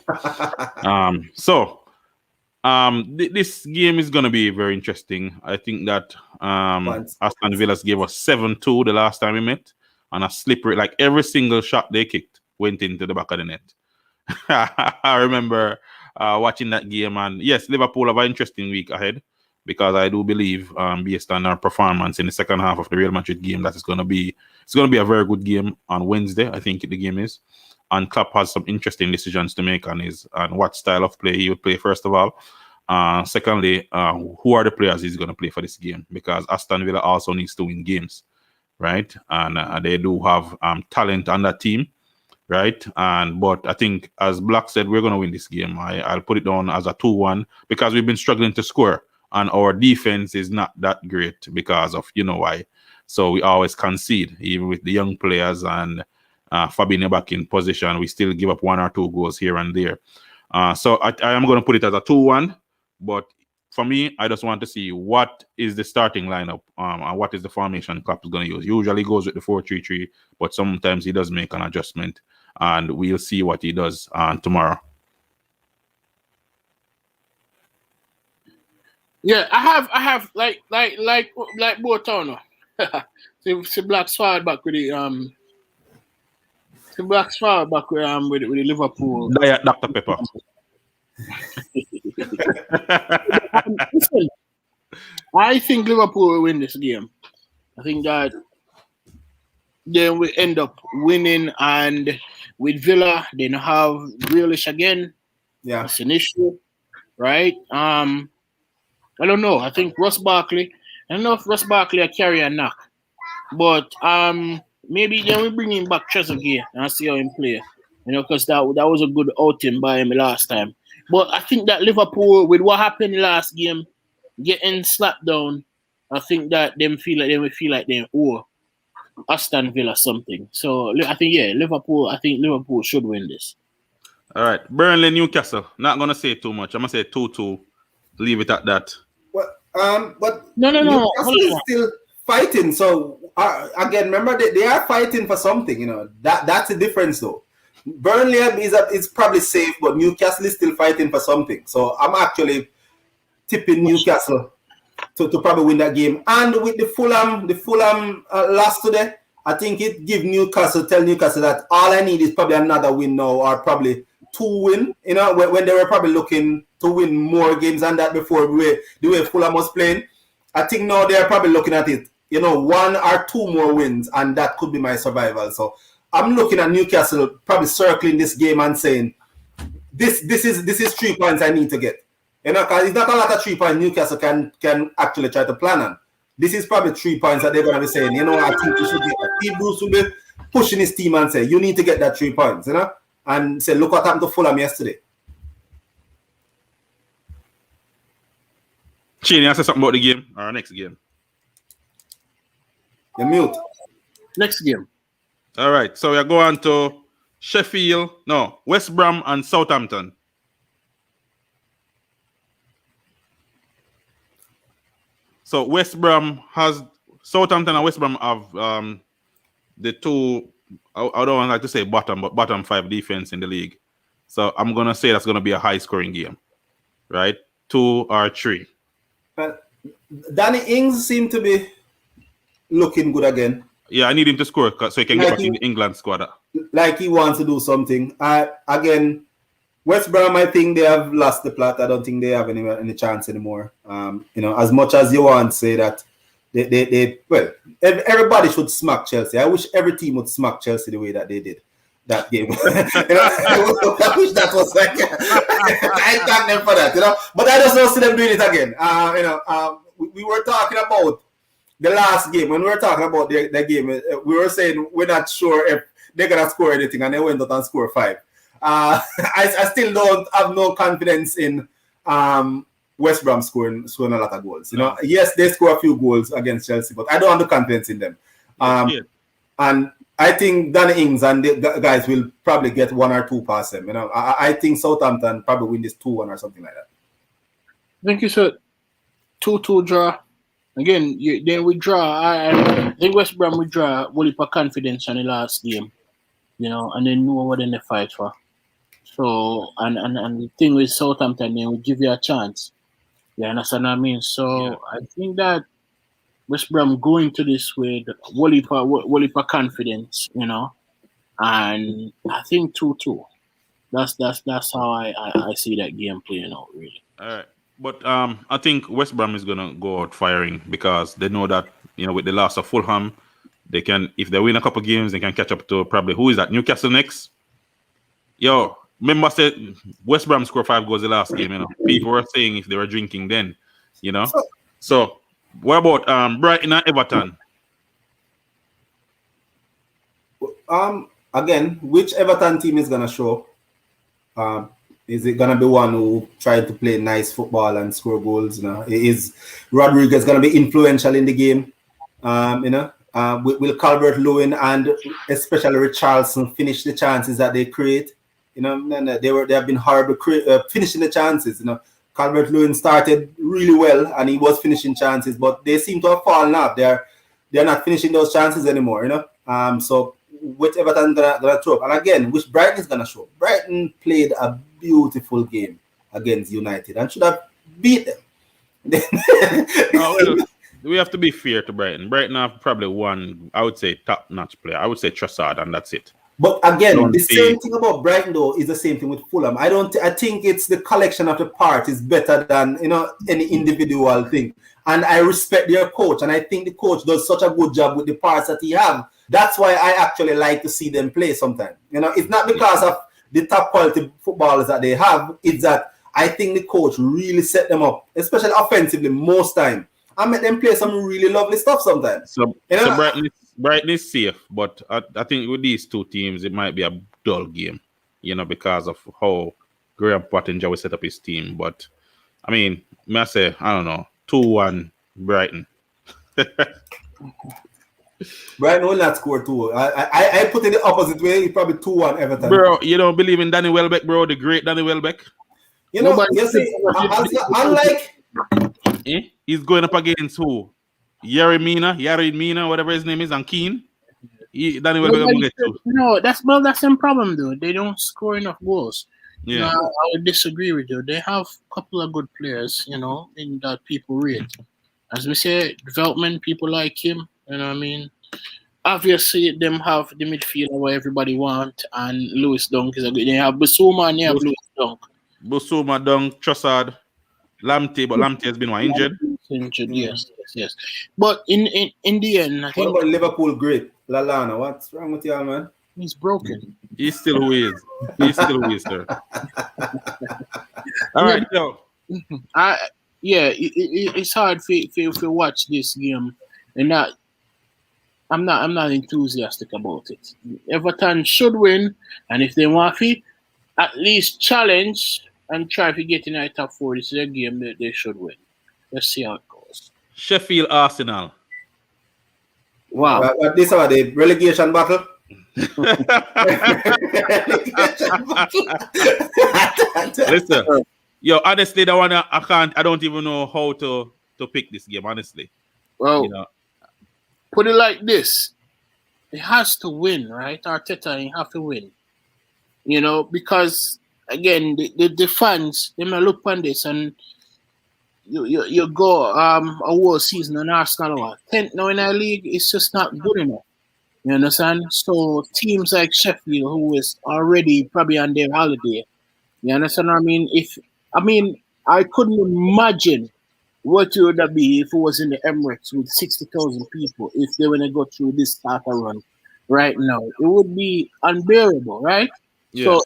This game is going to be very interesting. I think that Aston Villa gave us 7-2 the last time we met, and a slippery, like every single shot they kicked went into the back of the net. I remember watching that game, and yes, Liverpool have an interesting week ahead. Because I do believe, based on our performance in the second half of the Real Madrid game, that it's going to be a very good game on Wednesday. I think the game is, and Klopp has some interesting decisions to make on what style of play he would play. First of all, secondly, who are the players he's going to play for this game? Because Aston Villa also needs to win games, right? And they do have talent on that team, right? But I think, as Black said, we're going to win this game. I'll put it down as a 2-1 because we've been struggling to score. And our defense is not that great because of why. So we always concede, even with the young players and Fabinho back in position. We still give up 1 or 2 goals here and there. So I am going to put it as a 2-1. But for me, I just want to see what is the starting lineup and what is the formation Klopp is going to use. Usually goes with the 4-3-3, but sometimes he does make an adjustment. And we'll see what he does tomorrow. Yeah, I have like Boatano. See Black Sword back with the with the Liverpool. Diet Dr. Pepper. Listen, I think Liverpool will win this game. I think that then we end up winning, and with Villa, they don't have Grealish again. Yeah, it's an issue, right? I don't know. I think I don't know if Ross Barkley will carry a knock. But maybe then we bring him back Trezeguet and see how him play. Because that was a good outing by him last time. But I think that Liverpool, with what happened last game, getting slapped down, I think that they feel like they owe Aston Villa something. So I think Liverpool should win this. All right. Burnley, Newcastle. Not gonna say too much. I'm gonna say 2-2. Leave it at that. Well, but no. Newcastle is still fighting. So again, remember they are fighting for something. That's the difference, though. Burnley is probably safe, but Newcastle is still fighting for something. So I'm actually tipping Newcastle to probably win that game. And with the Fulham loss today, I think it tell Newcastle that all I need is probably another win now, or probably 2 win. When they were probably looking to win more games than that before, the way Fulham was playing. I think now they're probably looking at it, 1 or 2 more wins, and that could be my survival. So I'm looking at Newcastle probably circling this game and saying, this is 3 points I need to get. Because it's not a lot of 3 points Newcastle can actually try to plan on. This is probably 3 points that they're going to be saying, I think you should get it. Steve Bruce will be pushing his team and say, you need to get that 3 points, and say, look what happened to Fulham yesterday. Shane, you say something about the game or our next game? You're mute. Next game. All right, so we're going to West Brom and Southampton. So Southampton and West Brom have the two, I don't like to say bottom 5 defense in the league. So I'm going to say that's going to be a high scoring game, right? 2 or 3. Danny Ings seemed to be looking good again. Yeah, I need him to score so he can get back in the England squad. Like he wants to do something. Again, West Brom, I think they have lost the plot. I don't think they have any chance anymore. As much as you want to say that everybody should smack Chelsea. I wish every team would smack Chelsea the way that they did. that game. I wish that was like I thank them for that, But I just don't see them doing it again. We were talking about the last game. When we were talking about the game, we were saying we're not sure if they're gonna score anything, and they went out and scored 5. I still don't have no confidence in West Brom scoring a lot of goals. Yes, they score a few goals against Chelsea, but I don't have the confidence in them. And I think Danny Ings and the guys will probably get 1 or 2 past them. I think Southampton probably win this 2-1 or something like that. I think it's a 2-2 draw. Again, then we draw. I think West Brom will draw. Will heap of confidence on the last game, and then know what they fight for. So and the thing with Southampton, they will give you a chance. You understand what I mean? So I think that West Brom going to this with will heap of confidence, and I think 2-2. That's how I see that game playing out, really. All right. But I think West Brom is gonna go out firing because they know that with the loss of Fulham, they can, if they win a couple games, they can catch up to probably who is that, Newcastle next. Remember said West Brom scored 5 goals the last game. People were saying if they were drinking then, So what about Brighton and Everton? Again, which Everton team is gonna show? Is it gonna be one who tried to play nice football and score goals? Is Rodriguez gonna be influential in the game? Will Calvert-Lewin and especially Richarlison finish the chances that they create? They have been horrible finishing the chances. Calvert-Lewin started really well and he was finishing chances, but they seem to have fallen off. They're not finishing those chances anymore. So which Everton gonna throw up? And again, which Brighton is gonna show? Brighton played a beautiful game against United and should have beat them. We have to be fair to Brighton. Brighton have probably one, I would say, top-notch player. I would say Trossard, and that's it. But again, same thing about Brighton though is the same thing with Fulham. I think it's the collection of the parts is better than any individual thing. And I respect their coach, and I think the coach does such a good job with the parts that he have. That's why I actually like to see them play sometimes. It's not because of the top quality footballers that they have. It's that I think the coach really set them up, especially offensively most time. I make them play some really lovely stuff sometimes. So Brighton is safe, but I think with these two teams, it might be a dull game, because of how Graham Pottinger will set up his team. But, I mean, I say, I don't know, 2-1 Brighton. Brighton will not score 2. I put it the opposite way. It's probably 2-1 Everton. Bro, you don't believe in Danny Welbeck, bro? The great Danny Welbeck? You see, unlike... He's going up against who? Yerry Mina, whatever his name is, and Keane. Danny Welbeck will get 2. No, that's the same problem, though. They don't score enough goals. Yeah. I would disagree with you. They have a couple of good players, in that people rate. As we say, development, people like him, Obviously, them have the midfielder where everybody want, and Lewis Dunk is a good. They have Basuma and they have Lewis Dunk. Basuma, Dunk, Trossard, Lamptey, but Lamptey has been injured. Yes. But in the end, I think what about Liverpool great Lallana? What's wrong with y'all, man? he's broken. He's still who he is. Sir. All right, so. It's hard for watch this game, and I'm not enthusiastic about it. Everton should win, and if they want to at least challenge and try to get in the top 4, this is a game that they should win. Let's see how it goes. Sheffield Arsenal. Wow. This is the relegation battle. Listen, honestly, I don't even know how to pick this game, honestly. Well, put it like this. It has to win, right? Arteta, you have to win. Because again, the fans, they may look on this and you go a whole season on Arsenal 10th now in our league, it's just not good enough. You understand? So teams like Sheffield, who is already probably on their holiday, you understand what I mean? I couldn't imagine what would that be if it was in the Emirates with 60,000 people if they want to go through this starter run. right now. It would be unbearable, right? Yeah. So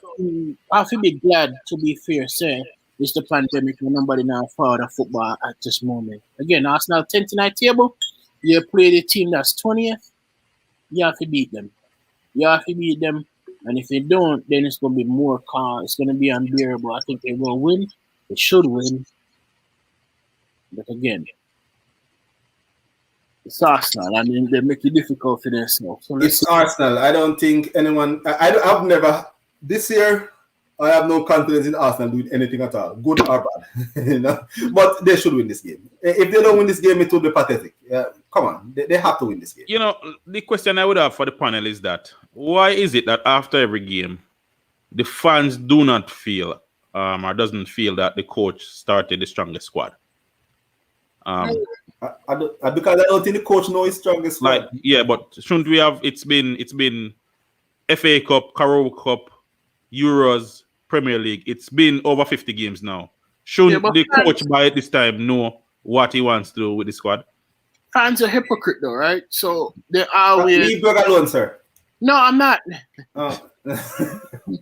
I have to be glad, to be fair, say it's the pandemic when nobody now follow the football at this moment. Again, Arsenal 10th in that table, you play the team that's 20th, you have to beat them. You have to beat them. And if you don't, then it's going to be more calm. It's going to be unbearable. I think they will win. They should win. But again, it's Arsenal. I mean, they make it difficult for themselves. So It's Arsenal. I don't think anyone. I've never this year. I have no confidence in Arsenal doing anything at all, good or bad. You know, but they should win this game. If they don't win this game, it will be pathetic. Come on, they have to win this game. You know, the question I would have for the panel is that why is it that after every game, the fans do not feel or doesn't feel that the coach started the strongest squad? Because I don't think the coach knows his strongest squad. Like, yeah, but shouldn't we have? It's been FA Cup, Carabao Cup, Euros, Premier League. It's been over 50 games now. Shouldn't the coach by this time know what he wants to do with the squad? Fans are hypocrite though, right? So they always Leave Berg alone, sir. No, I'm not. Oh.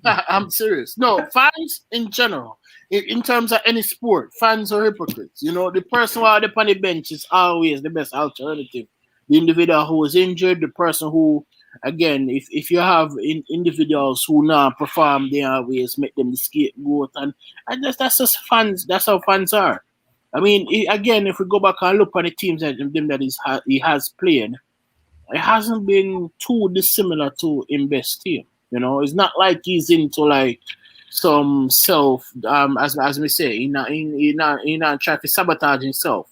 I'm serious. No, fans in general, in terms of any sport, fans are hypocrites. You know, the person who are on the bench is always the best alternative. The individual who is injured, the person who, again, if you have individuals who now perform, they always make them the scapegoat, and that's just fans. That's how fans are. I mean, again, if we go back and look at the teams that he has played, it hasn't been too dissimilar to his best team. You know, it's not like he's into like some self, as we say, he not trying to sabotage himself.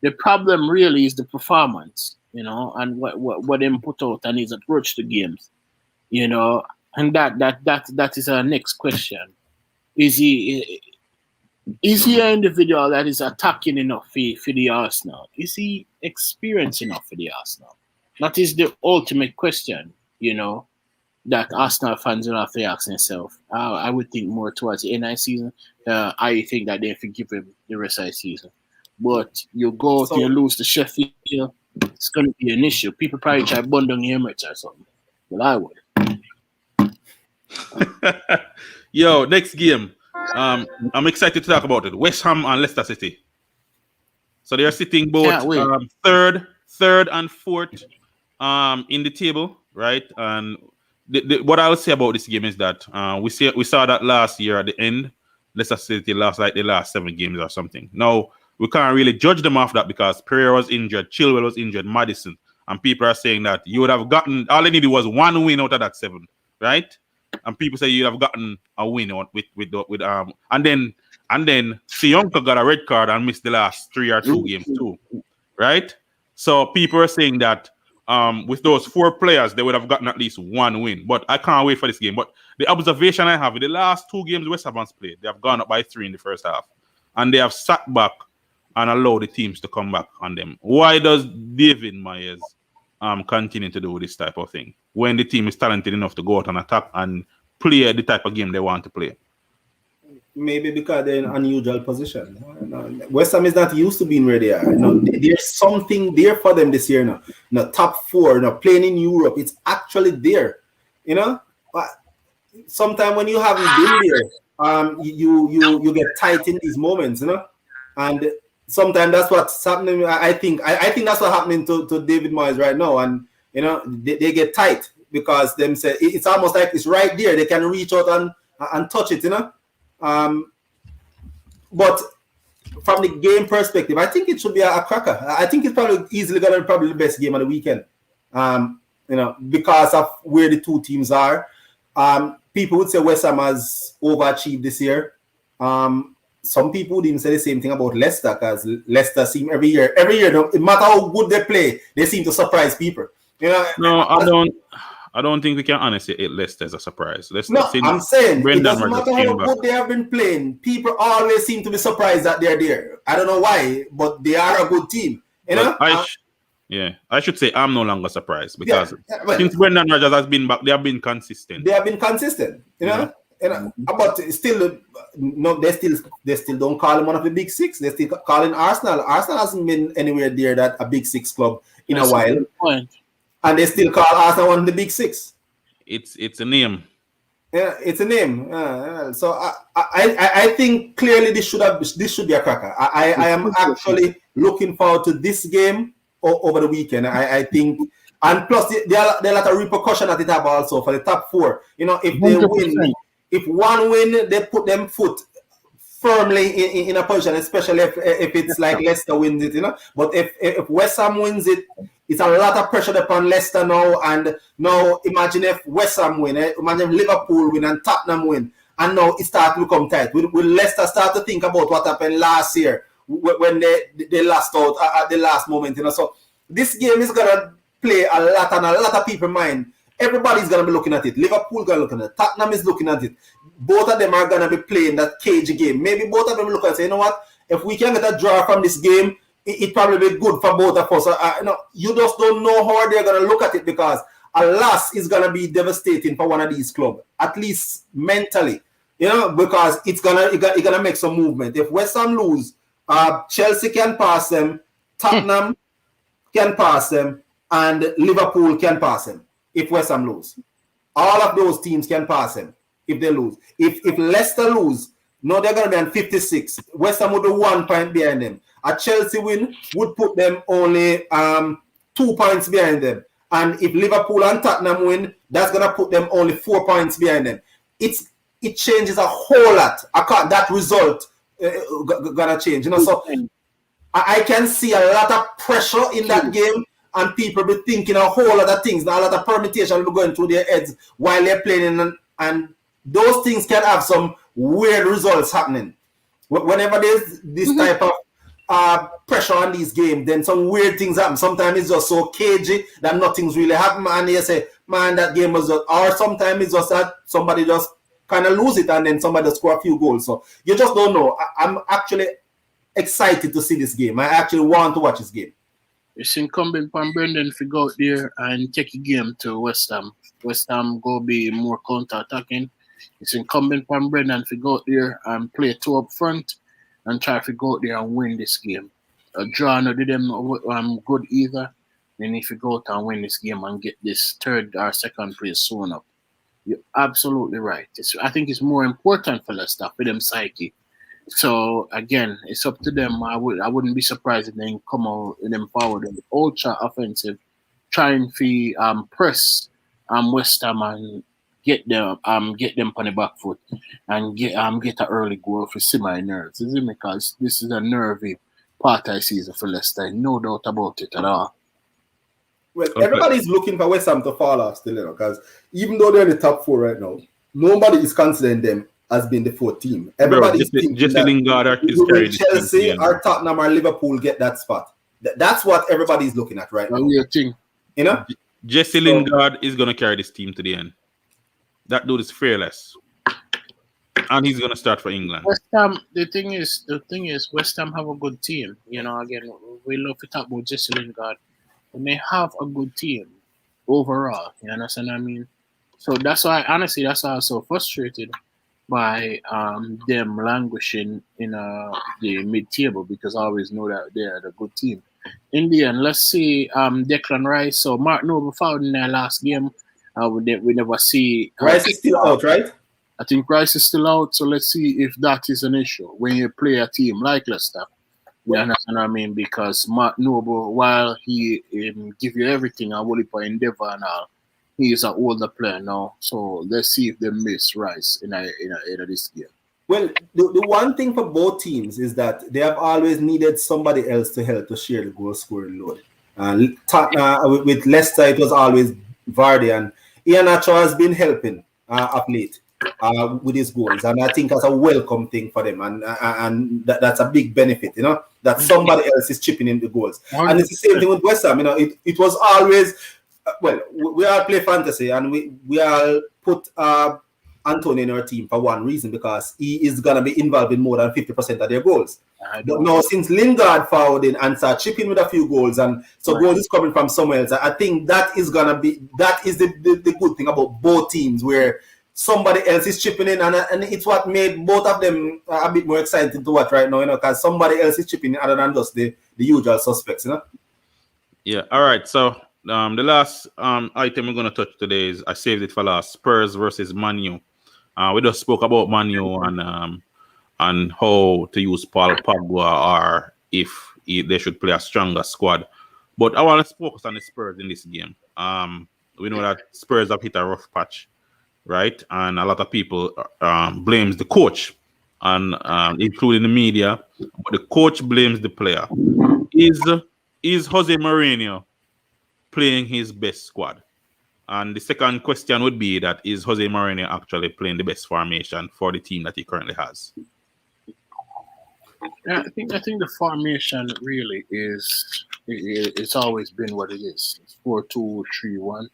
The problem really is the performance, you know, and what him put out and his approach to games, you know, and that is our next question. Is he an individual that is attacking enough for the Arsenal? Is he experienced enough for the Arsenal? That is the ultimate question, you know, that Arsenal fans will have to ask themselves. I would think more towards the end of the season. I think that they forgive him the rest of the season. But you lose to Sheffield, it's going to be an issue. People probably try to bund on the Emirates or something. But I would. Yo, next game. I'm excited to talk about it. West Ham and Leicester City. So they are sitting both third and fourth in the table, right? And what I'll say about this game is that we saw that last year at the end. Leicester City lost like the last 7 games or something. Now we can't really judge them off that because Pereira was injured, Chilwell was injured, Maddison, and people are saying that you would have gotten all they needed was 1 win out of that 7, right? And people say you'd have gotten a win with and then Sionka got a red card and missed the last 3 or 2 games too, right? So people are saying that with those 4 players, they would have gotten at least 1 win. But I can't wait for this game. But the observation I have in the last 2 games West Ham has played, they have gone up by 3 in the first half. And they have sat back and allowed the teams to come back on them. Why does David Moyes continue to do this type of thing when the team is talented enough to go out and attack and play the type of game they want to play? Maybe because they're in an unusual position. West Ham is not used to being where they are. There's something there for them this year now. Top 4, playing in Europe. It's actually there. You know, sometimes when you haven't been there, you get tight in these moments. You know, and sometimes that's what's happening. I think that's what's happening to David Moyes right now. And you know, they get tight because them say it's almost like it's right there. They can reach out and touch it. You know. But from the game perspective, I think it should be a cracker. I think it's probably easily going to be the best game of the weekend. You know, because of where the 2 teams are. People would say West Ham has overachieved this year. Some people would even say the same thing about Leicester, because Leicester seem every year, no matter how good they play, they seem to surprise people. You know, no, I don't think we can honestly hit Leicester as a surprise. I'm saying it doesn't matter how good they have been playing. People always seem to be surprised that they're there. I don't know why, but they are a good team. You know? I should say I'm no longer surprised because since Brendan Rodgers has been back, they have been consistent. They have been consistent. You know? But still, they still don't call him one of the big 6. They still calling Arsenal. Arsenal hasn't been anywhere near that a big 6 club in a while. and they still call Arsenal one of the big six. It's a name. Yeah, it's a name. So I think clearly this should be a cracker. I am actually looking forward to this game over the weekend. I think, and plus there are a lot of repercussion that it have also for the top four. You know, if they 100%. win, if one win, they put them foot firmly in a position, especially if it's like Leicester wins it, you know. But if West Ham wins it, it's a lot of pressure upon Leicester now. And now imagine if West Ham win, imagine if Liverpool win and Tottenham win, and now it starts to become tight. Will Leicester start to think about what happened last year when they lost out at the last moment, you know? So this game is gonna play a lot, and a lot of people mind. Everybody's gonna be looking at it. Liverpool gonna look at it. Tottenham is looking at it. Both of them are gonna be playing that cagey game. Maybe both of them look and say, you know what? If we can get a draw from this game, it probably be good for both of us. You just don't know how they're gonna look at it, because a loss is gonna be devastating for one of these clubs, at least mentally. You know, because it's gonna make some movement. If West Ham lose, Chelsea can pass them, Tottenham can pass them, and Liverpool can pass them. If West Ham lose, all of those teams can pass them if they lose. If Leicester lose, no, they're going to be on 56. West Ham would be 1 point behind them. A Chelsea win would put them only 2 points behind them. And if Liverpool and Tottenham win, that's going to put them only 4 points behind them. It changes a whole lot. That result going to change. You know, so I can see a lot of pressure in that game. And people be thinking a whole lot of things. Now a lot of permutation will be going through their heads while they're playing, and those things can have some weird results happening. Whenever there's this type of pressure on these games, then some weird things happen. Sometimes it's just so cagey that nothing's really happened, and they say, man, that game was just, or sometimes it's just that somebody just kind of lose it and then somebody just score a few goals. So you just don't know. I'm actually excited to see this game. I actually want to watch this game. It's incumbent upon Brendan to go out there and take a game to West Ham. West Ham go be more counter-attacking. It's incumbent upon Brendan to go out there and play two up front and try to go out there and win this game. A draw no did them good either. Then if you go out and win this game and get this third or second place sewn up, you're absolutely right. I think it's more important for Leicester, for them psyche. So again, it's up to them. I wouldn't be surprised if they come out with them forward and ultra offensive, trying to press West Ham and get them on the back foot and get an early goal for semi nerves. Is it? Because this is a nervy part of the season for Leicester, no doubt about it at all. Well, everybody's looking for West Ham to fall off still, you know, because even though they're in the top four right now, nobody is considering them as being the fourth team. Everybody's thinking Jesse Lingard is carrying Chelsea or Tottenham or Liverpool get that spot. That's what everybody's looking at right now. You know, Jesse Lingard is going to carry this team to the end. That dude is fearless, and he's going to start for England. West Ham. The thing is, West Ham have a good team. You know, again, we love to talk about Jesse Lingard, and they have a good team overall. You understand what I mean? So that's why, honestly, that's why I was so frustrated by them languishing in the mid-table, because I always know that they're a good team. In the end, let's see Declan Rice. So Mark Noble fouled in their last game. We never see Rice is still out, right? I think Rice is still out. So let's see if that is an issue when you play a team like Leicester. You understand what I mean? Because Mark Noble, while he give you everything, I will for endeavor and all, he is an older player now. So let's see if they miss Rice in this game. Well, the one thing for both teams is that they have always needed somebody else to help to share the goal scoring load. With Leicester, it was always Vardy, and Iheanacho has been helping of late with his goals, and I think that's a welcome thing for them, and that's a big benefit, you know, that somebody else is chipping in the goals. And it's the same thing with West Ham. You know, it was always we all play fantasy, and we all put Antonio in our team for one reason, because he is gonna be involved in more than 50% of their goals. But now, since Lingard fouled in and started chipping with a few goals, and so goals is coming from somewhere else, I think that is the good thing about both teams, where somebody else is chipping in, and it's what made both of them a bit more exciting to watch right now, you know, because somebody else is chipping in other than just the usual suspects, you know. Yeah. All right. So The last item we're gonna touch today is I saved it for last. Spurs versus Man U. We just spoke about Man U and how to use Paul Pogba or if they should play a stronger squad. But I want to focus on the Spurs in this game. We know that Spurs have hit a rough patch, right? And a lot of people blames the coach, and including the media. But the coach blames the player. Is Jose Mourinho playing his best squad? And the second question would be that is Jose Mourinho actually playing the best formation for the team that he currently has? Yeah, I think the formation really is it's always been what it is. It's 4-2-3-1.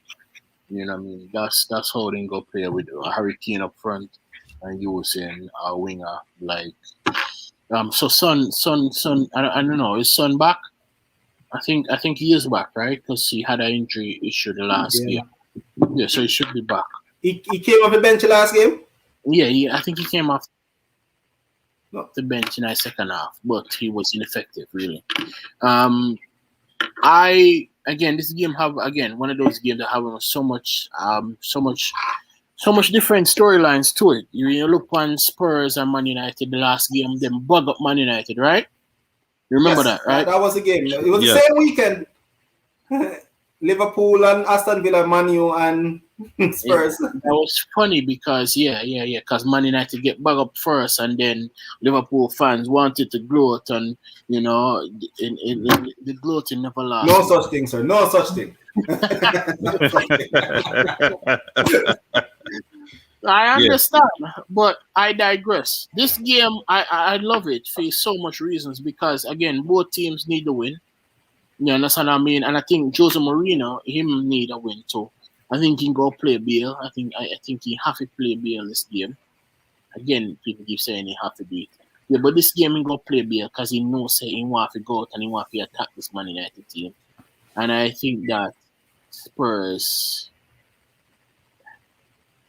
You know what I mean? That's how they go play with Harry Kane up front and using a winger like so Son I don't know, is Son back? I think he is back, right? Because he had an injury issue the last game. Yeah, so he should be back. He came off the bench last game? Yeah, I think he came off the bench in the second half, but he was ineffective, really. This game have one of those games that have so much different storylines to it. You look on Spurs and Man United the last game, them bug up Man United, right? You remember that, right? That was the game. It was the same weekend. Liverpool and Aston Villa, Man U and Spurs. That was funny because because Man United get back up first, and then Liverpool fans wanted to gloat, and the gloating never lasts. No such thing, sir. No such thing. I understand, but I digress. This game, I love it for so much reasons because again, both teams need to win. You understand what I mean? And I think Jose Mourinho, him need a win too. I think he can go play Bale. I think he have to play Bale this game. Again, people keep saying he have to do it. Yeah, but this game he go play Bale because he knows he want to go out and he want to attack this Man United team. And I think that Spurs,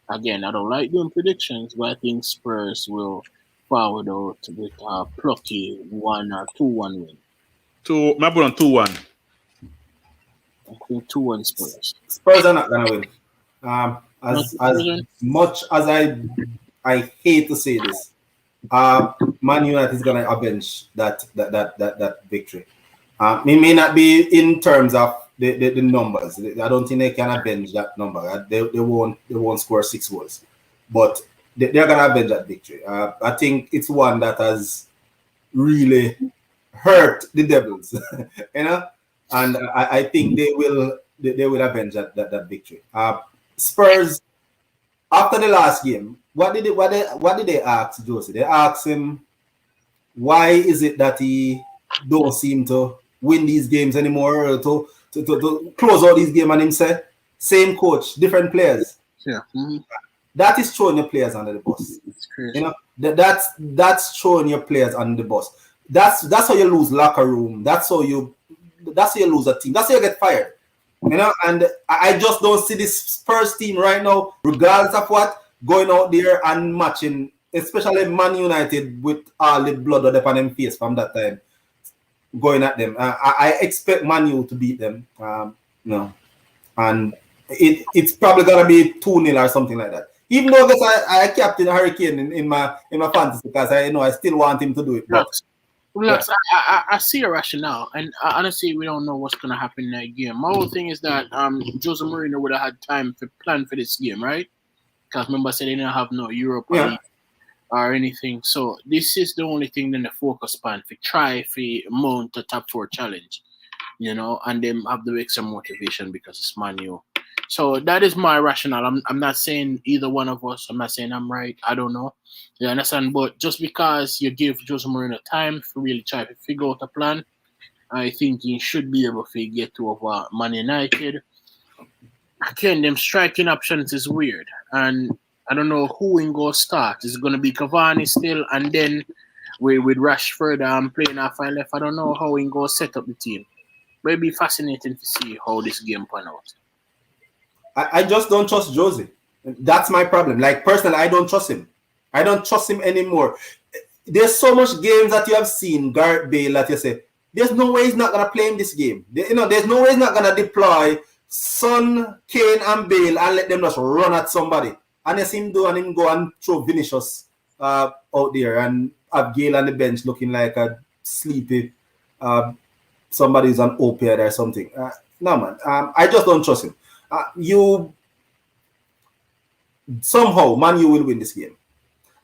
again, I don't like doing predictions, but I think Spurs will forward out with a plucky 1 or 2-1 win. Maybe on 2-1. I think 2-1 Spurs. Spurs are not gonna win. As much as I hate to say this, Man United is gonna avenge that victory. It may not be in terms of the numbers. I don't think they can avenge that number. They won't score 6 goals, but they're gonna avenge that victory. I think it's one that has really hurt the Devils, and I think they will avenge that victory. Spurs, after the last game, what did they ask Jose? They asked him, why is it that he don't seem to win these games anymore, or to close out these games? And him said, same coach, different players. Yeah. Mm-hmm. That is throwing your players under the bus. It's crazy. That's throwing your players under the bus. That's how you lose locker room. That's how you lose a team. That's how you get fired. And I just don't see this first team right now, regardless of what, going out there and matching, especially Man United with all the blood on their face from that time, going at them. I expect Man U to beat them. And it's probably gonna be 2-0 or something like that. Even though I captain Harry Kane in my fantasy because I still want him to do it. Look, I see a rationale, and honestly, we don't know what's going to happen in that game. My whole thing is that Jose Mourinho would have had time to plan for this game, right? Because remember, I said they didn't have no Europa League or anything. So this is the only thing in the focus pan to try to mount a top 4 challenge, and then have the extra motivation because it's Man U. So that is my rationale. I'm not saying either one of us. I'm not saying I'm right. I don't know. You understand? But just because you give Jose Mourinho time to really try to figure out a plan, I think he should be able to get over Man United. Again, them striking options is weird. And I don't know who in go start. Is it going to be Cavani still? And then with Rashford playing off I left, I don't know how he go set up the team. But it'll be fascinating to see how this game pan out. I just don't trust Jose. That's my problem. Like, personally, I don't trust him. I don't trust him anymore. There's so much games that you have seen, Gareth Bale, that you say, there's no way he's not gonna play in this game. There's no way he's not gonna deploy Son, Kane, and Bale and let them just run at somebody. And you see him do, and him go and throw Vinicius out there and have Gale on the bench looking like a sleepy somebody's on opiate or something. No man, I just don't trust him. Somehow Man U will win this game.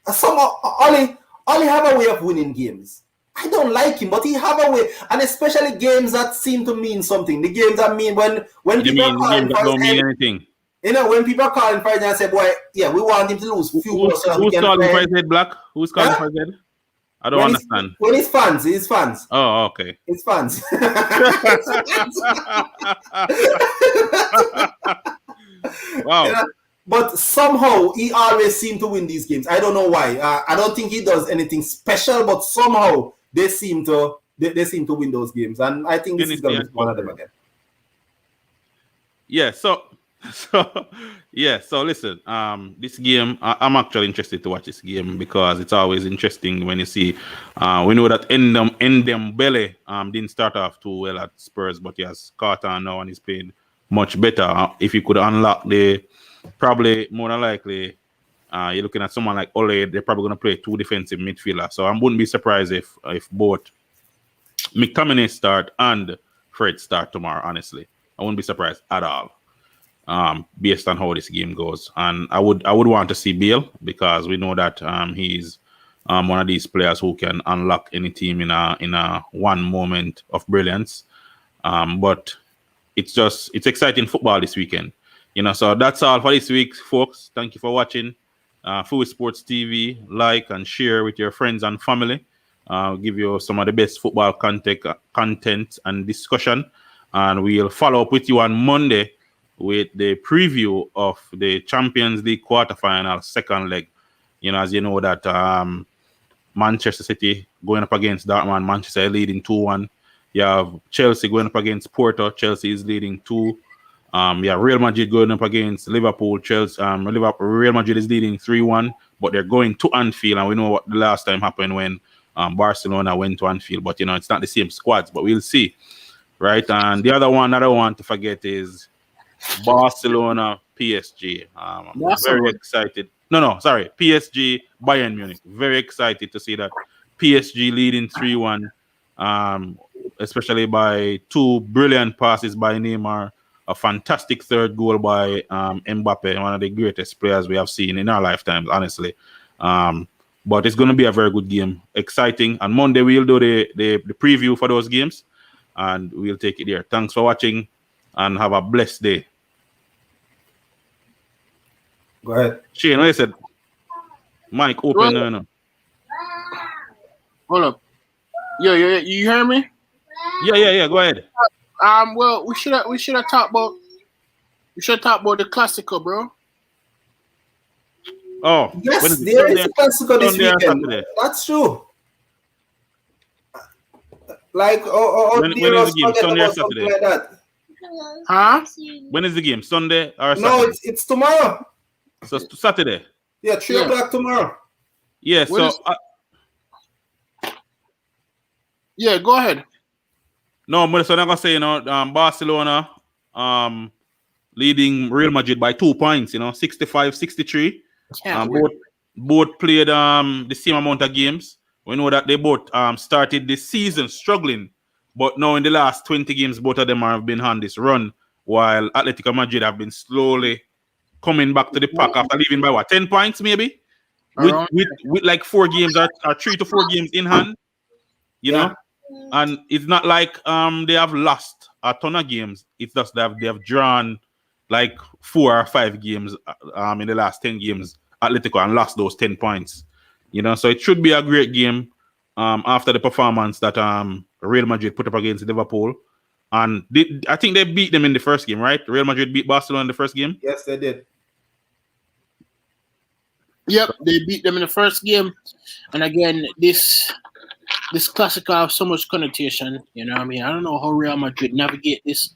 Somehow Ollie have a way of winning games. I don't like him, but he have a way, and especially games that seem to mean something. The games that mean when people are calling for don't mean anything. When people are calling for it and say, "Boy, yeah, we want him to lose few Who's calling for his head, Black? Who's calling for his head? I don't understand. When it's fans. Oh, okay. It's fans. Wow. But somehow he always seems to win these games. I don't know why. I don't think he does anything special, but somehow they seem to win those games, and I think this is going to be one of them again. Yeah. So listen. This game, I'm actually interested to watch this game because it's always interesting when you see. We know that Ndombele didn't start off too well at Spurs, but he has caught on now and he's playing much better. If you could unlock probably more than likely, you're looking at someone like Ole. They're probably going to play two defensive midfielders. So I wouldn't be surprised if both McTominay start and Fred start tomorrow. Honestly, I wouldn't be surprised at all, based on how this game goes. And I would want to see Bale because we know that he's one of these players who can unlock any team in a one moment of brilliance. But it's exciting football this weekend. So that's all for this week, folks. Thank you for watching Full Sports TV. Like and share with your friends and family. Give you some of the best football content and discussion. And we'll follow up with you on Monday with the preview of the Champions League quarterfinal second leg. As you know that Manchester City going up against Dortmund. Manchester leading 2-1. You have Chelsea going up against Porto. Chelsea is leading 2. Real Madrid going up against Liverpool. Real Madrid is leading 3-1, but they're going to Anfield, and we know what the last time happened when Barcelona went to Anfield. But it's not the same squads, but we'll see, right? And the other one that I want to forget is Barcelona PSG. I'm very excited. Sorry, PSG Bayern Munich. Very excited to see that PSG leading 3-1, especially by 2 brilliant passes by Neymar. A fantastic third goal by Mbappe, one of the greatest players we have seen in our lifetimes, honestly. But it's going to be a very good game, exciting. And Monday we'll do the preview for those games, and we'll take it there. Thanks for watching, and have a blessed day. Go ahead, Shane. What you said? Mike, open. Hold up. Yo, you hear me? Yeah. Go ahead. Well, we should have talked about the Classico, bro. Oh, yes, there is a Classico this weekend. That's true. Like, when is the game? Sunday or Saturday? Like that. Huh? When is the game? Sunday or Saturday? No, it's tomorrow. So Saturday. Yeah, 3 o'clock tomorrow. Yeah. Yeah, go ahead. No, but so I'm gonna say, Barcelona leading Real Madrid by 2 points, 65-63. Both played the same amount of games. We know that they both started this season struggling, but now in the last 20 games, both of them have been on this run, while Atletico Madrid have been slowly coming back to the pack after leaving by 10 points maybe, with like 4 games or 3 to 4 games in hand, you know. And it's not like they have lost a ton of games. It's just that they have drawn like 4 or 5 games in the last 10 games, Atletico, and lost those 10 points. So it should be a great game after the performance that Real Madrid put up against Liverpool. And I think they beat them in the first game, right? Real Madrid beat Barcelona in the first game? Yes, they did. Yep, they beat them in the first game. And again, this Classico have so much connotation, I don't know how Real Madrid navigate this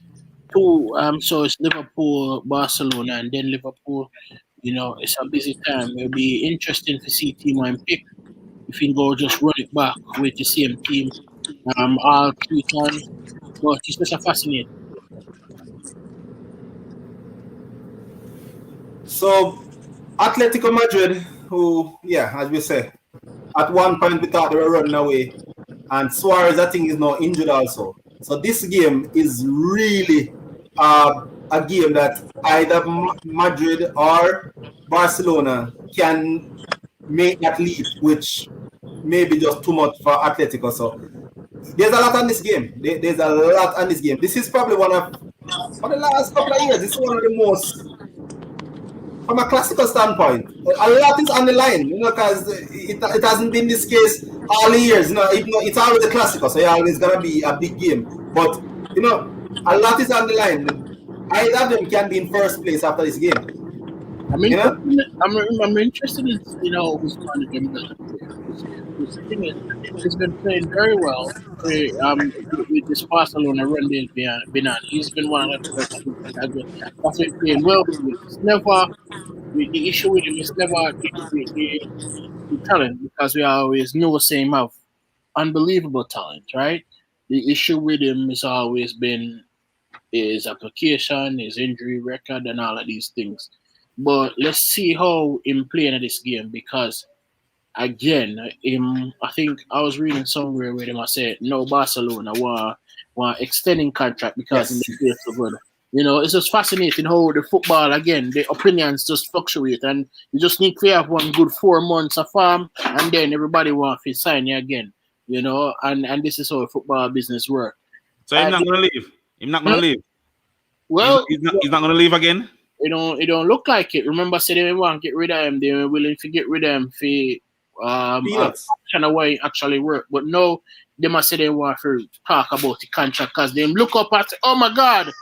too. So it's Liverpool, Barcelona, and then Liverpool. It's a busy time. It'll be interesting to see team one pick. If you go just run it back with the same team, all season. But it's just a fascinating. So, Atletico Madrid, who, yeah, as we say, at one point we thought they were running away, and Suarez, I think, is now injured also. So this game is really a game that either Madrid or Barcelona can make that leap, which may be just too much for Atletico. So there's a lot on this game. There's a lot on this game. This is probably one of, for the last couple of years, this is one of the most, from a classical standpoint, a lot is on the line, because it hasn't been this case all the years. It's always a classical, so it's always gonna be a big game. But a lot is on the line. Either of them can be in first place after this game. I'm interested in who's going to get the thing is, he's been playing very well with this Barcelona run they've been on. He's been one of the best. That's been playing well. It's never the issue with him is never the talent, because we always know him have unbelievable talent, right? The issue with him has always been his application, his injury record, and all of these things. But let's see how him playing at this game, because again, I think I was reading somewhere where I said no Barcelona want extending contract because Yes. they play so good. It's just fascinating how the football, again, the opinions just fluctuate, and you just need to have one good 4 months of farm, and then everybody wants to sign you again. And this is how football business works. So he's not going to leave. He's not going to leave. Well, he's not going to leave again. It don't look like it. Remember, say they want to get rid of him. They were willing to get rid of him for kind of way actually work. But no, they must say they want to talk about the contract, because they look up at, oh my God,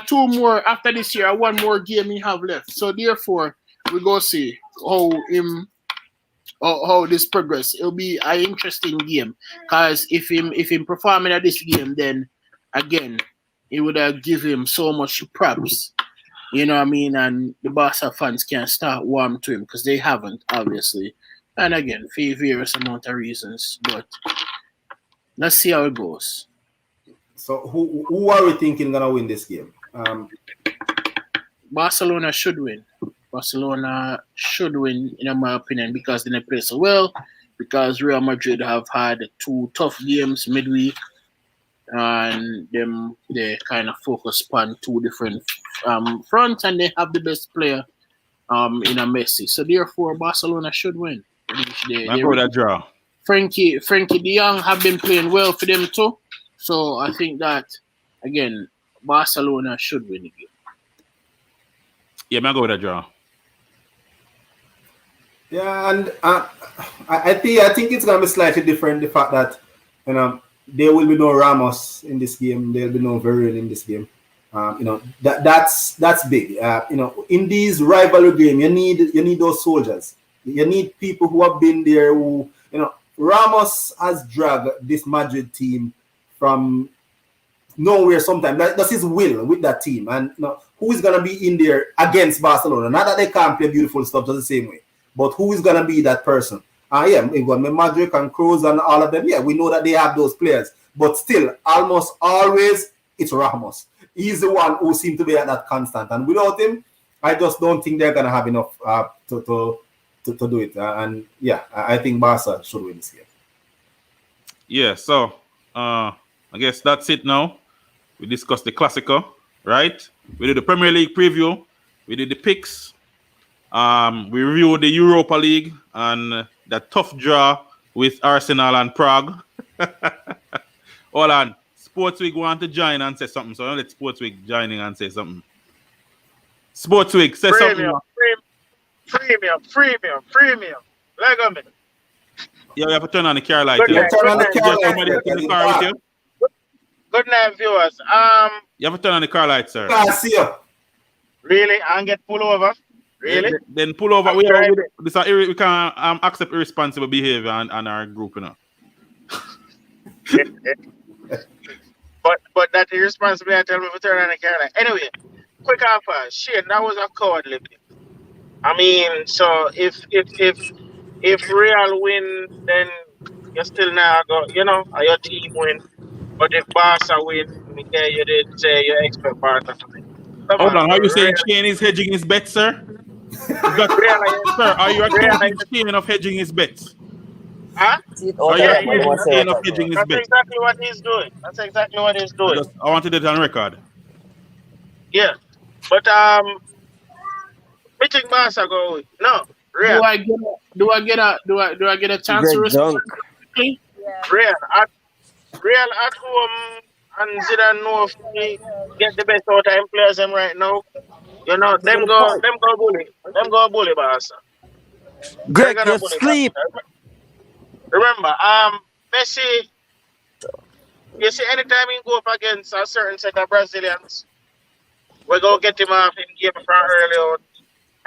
2 more after this year, 1 more game he have left. So therefore, we go see how this progress. It'll be an interesting game, because if him performing at this game, then again, it would have give him so much props. You know what I mean? And the Barca fans can start warm to him, because they haven't, obviously. And again, for various amount of reasons. But let's see how it goes. So who are we thinking gonna win this game? Barcelona should win. Barcelona should win, in my opinion, because they play so well. Because Real Madrid have had 2 tough games midweek, and they kind of focus on 2 different fronts, and they have the best player in a Messi. So therefore, Barcelona should win. I go that draw. Frankie De Jong have been playing well for them too. So I think that, again, Barcelona should win the game. Yeah, I go with that draw. Yeah, and I think it's gonna be slightly different. The fact that there will be no Ramos in this game, there will be no Varane in this game. That's big. In these rivalry games, you need those soldiers. You need people who have been there. Who Ramos has dragged this Madrid team from nowhere. Sometimes that's his will with that team, and who is gonna be in there against Barcelona? Not that they can't play beautiful stuff just the same way, but who is gonna be that person? We've got Madrid and Kroos and all of them. Yeah, we know that they have those players, but still, almost always it's Ramos. He's the one who seems to be at that constant, and without him, I just don't think they're gonna have enough to do it. And yeah, I think Barca should win this game. Yeah, so I guess that's it now. We discussed the Clasico, right? We did the Premier League preview. We did the picks. We reviewed the Europa League and that tough draw with Arsenal and Prague. Hold on. Sportsweek want to join and say something. So I'll let Sportsweek join in and say something. Sportsweek, say something. Premium. Leg on me. Yeah, we have to turn on the car light. Good night. Turn on the car Somebody light. in the car with you. Good night, viewers. You have to turn on the car light, sir. I see you. Really? And get pulled over? Really? Then pull over. I'm We driving. can accept irresponsible behavior on our group, But that irresponsibility tell me to turn on the car light. Anyway, quick offer. Shit, that was a cowardly pick. I mean, so if Real win, then you still now go, your team win. But if Barca win, yeah, you did say you expect Barca to win. Come Hold on, on. bro. Are you saying Shane is hedging his bets, sir? Is that, Real, sir, are you accusing real, Shane of hedging his bets? huh? See it Are out you of Yeah, that man. yeah. They accusing want to say Shane out of of hedging bro. his That's bets? exactly what he's doing. That's exactly what he's doing. I wanted it on record. Yeah. But meeting Barca go with. No, real. Do I get a chance to Greg respond Dunk. quickly? Real. At home and Zidane know if he get the best out of him players them right now. Them go bully. Them go bully Barca. They're Greg, gonna you bully sleep. Barca. Remember, Messi, you see anytime he go up against a certain set of Brazilians, we go get him off in game from early on.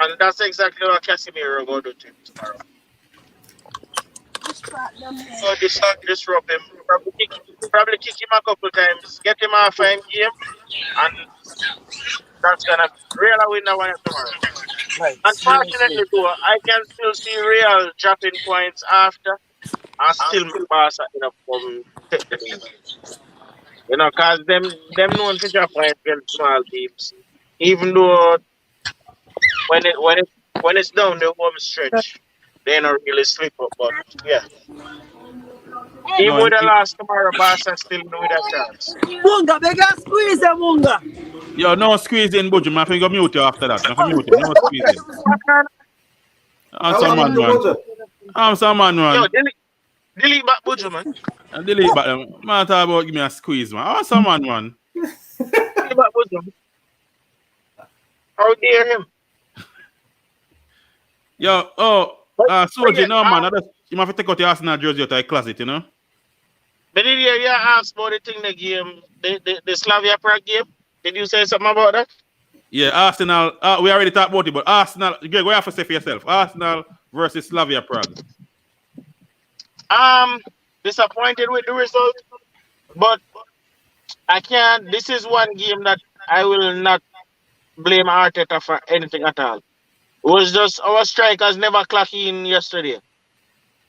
And that's exactly what Casemiro will do to him tomorrow. So disrupt him, probably kick him a couple times, get him off in game, and that's gonna Real win that one tomorrow. Like, seriously. Unfortunately, though, I can still see Real dropping points after, and still Barca end up take the lead. Cause them known to drop points against small teams. Even though when it's down the home stretch, they don't really slip up. But yeah, even No, with the loss tomorrow, Barca still with a chance. Munga, beg you squeeze them, Munga. yo, no squeeze in, Budge. I think you mute you after that. I mute you. No squeeze in. I'm I some want man, to man. go. I'm some man, Yo, man. delete back Buju, man. And delete back them. Man, talk about give me a squeeze, man. I'm some man, man. Delete back Buju. How dare him? Yo, Soldier, yeah, no, man. You have to take out your Arsenal jersey out of your closet, you know? But did you hear asked about the thing, the game, the Slavia Prague game? Did you say something about that? Yeah, Arsenal. We already talked about it, but Arsenal. Greg, what you have to say for yourself? Arsenal versus Slavia Prague. Disappointed with the result, but I can't. This is one game that I will not blame Arteta for anything at all. It was just our strikers never clock in yesterday.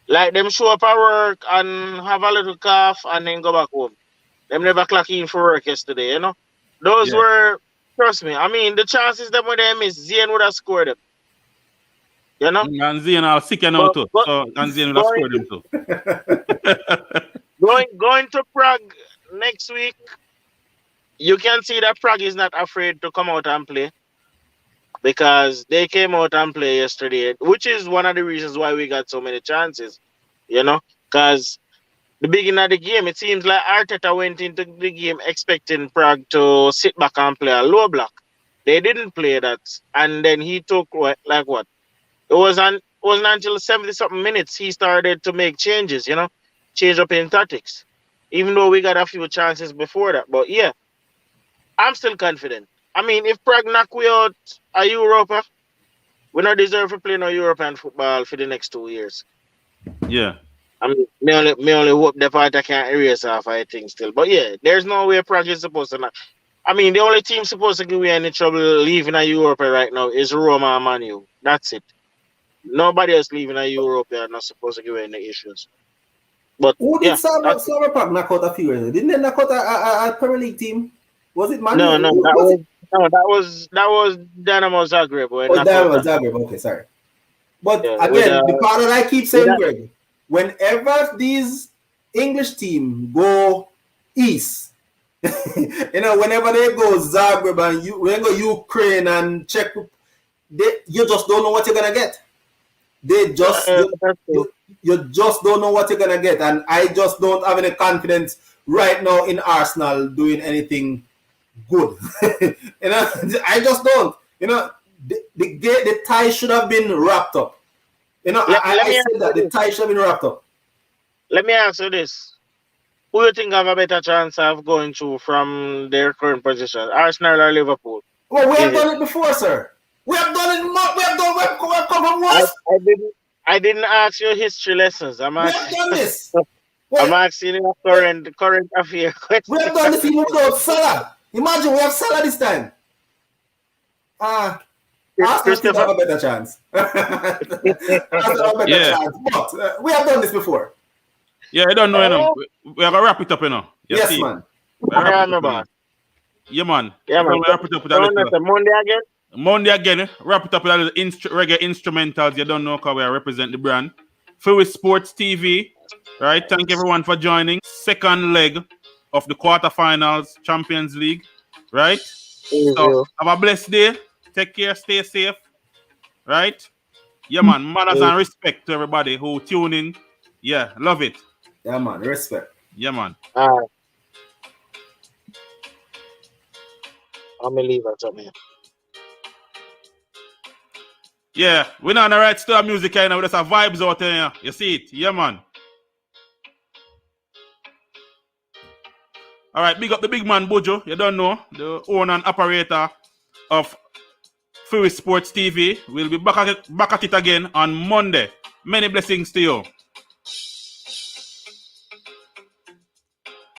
Like them show up at work and have a little cough and then go back home. Them never clock in for work yesterday, Those Yeah. were, trust me. I mean, the chances them when they miss, Zane would have scored them. And Zane are sick now too. And Zane will have scored them too. Going to Prague next week, you can see that Prague is not afraid to come out and play because they came out and play yesterday, which is one of the reasons why we got so many chances, because the beginning of the game, it seems like Arteta went into the game expecting Prague to sit back and play a low block. They didn't play that, and then he took what? It wasn't until 70-something minutes he started to make changes, change up in tactics. Even though we got a few chances before that. But yeah, I'm still confident. I mean, if Prague knock we out a Europa, we don't deserve to play no European football for the next 2 years. Yeah. I mean, me only hope the part I can't erase off, I think, still. But yeah, there's no way Prague is supposed to knock. I mean, the only team supposed to give me any trouble leaving a Europa right now is Roma and Man U. That's it. Nobody else leaving a Europe are not supposed to give any issues. But Who yeah, did Slavia Prague knock out a few years ago? Didn't they knock out a Premier League team? Was it Man? no, that was Dynamo Zagreb. Dynamo Zagreb. Okay, sorry. But Yeah, again, the part that I keep saying, Greg, whenever these English teams go east, whenever they go Zagreb and when they go Ukraine and Czech, you just don't know what you're gonna get. You just don't know what you're gonna get, and I just don't have any confidence right now in Arsenal doing anything good. I just don't. The tie should have been wrapped up. I said that the tie should have been wrapped up. Let me ask you this: who do you think have a better chance of going through from their current position, Arsenal or Liverpool? Well, we have done it before, sir. We have done it. We have come from worse. I didn't ask you history lessons. We have done this. I'm asking you current affair question. We have done this even without Salah. Imagine we have Salah this time. Arsenal still have a better chance. Arsenal have a better chance. But we have done this before. Yeah, I don't know, you know. We're gonna wrap it up, you know. You Yes, see? man. We're gonna Yeah, wrap it no up, you know. boss. Yeah, man. Yeah, man. We'll wrap it up with a Don't little let the Monday again. Monday again. Wrap it up with a little reggae instrumentals. You don't know because we represent the brand. Philly Sports TV. Right. Thank everyone for joining. Second leg of the quarterfinals Champions League. Right. So have a blessed day. Take care. Stay safe. Right. Yeah, man. Manners and respect to everybody who tune in. Yeah, love it. Yeah, man. Respect. Yeah, man. All right. I'm gonna leave it up here. Yeah, we're not on the right style music here now. There's a vibes out there. You see it? Yeah, man. All right, big up the big man, Bojo. You don't know, the owner and operator of Philly Sports TV. We'll be back at it again on Monday. Many blessings to you.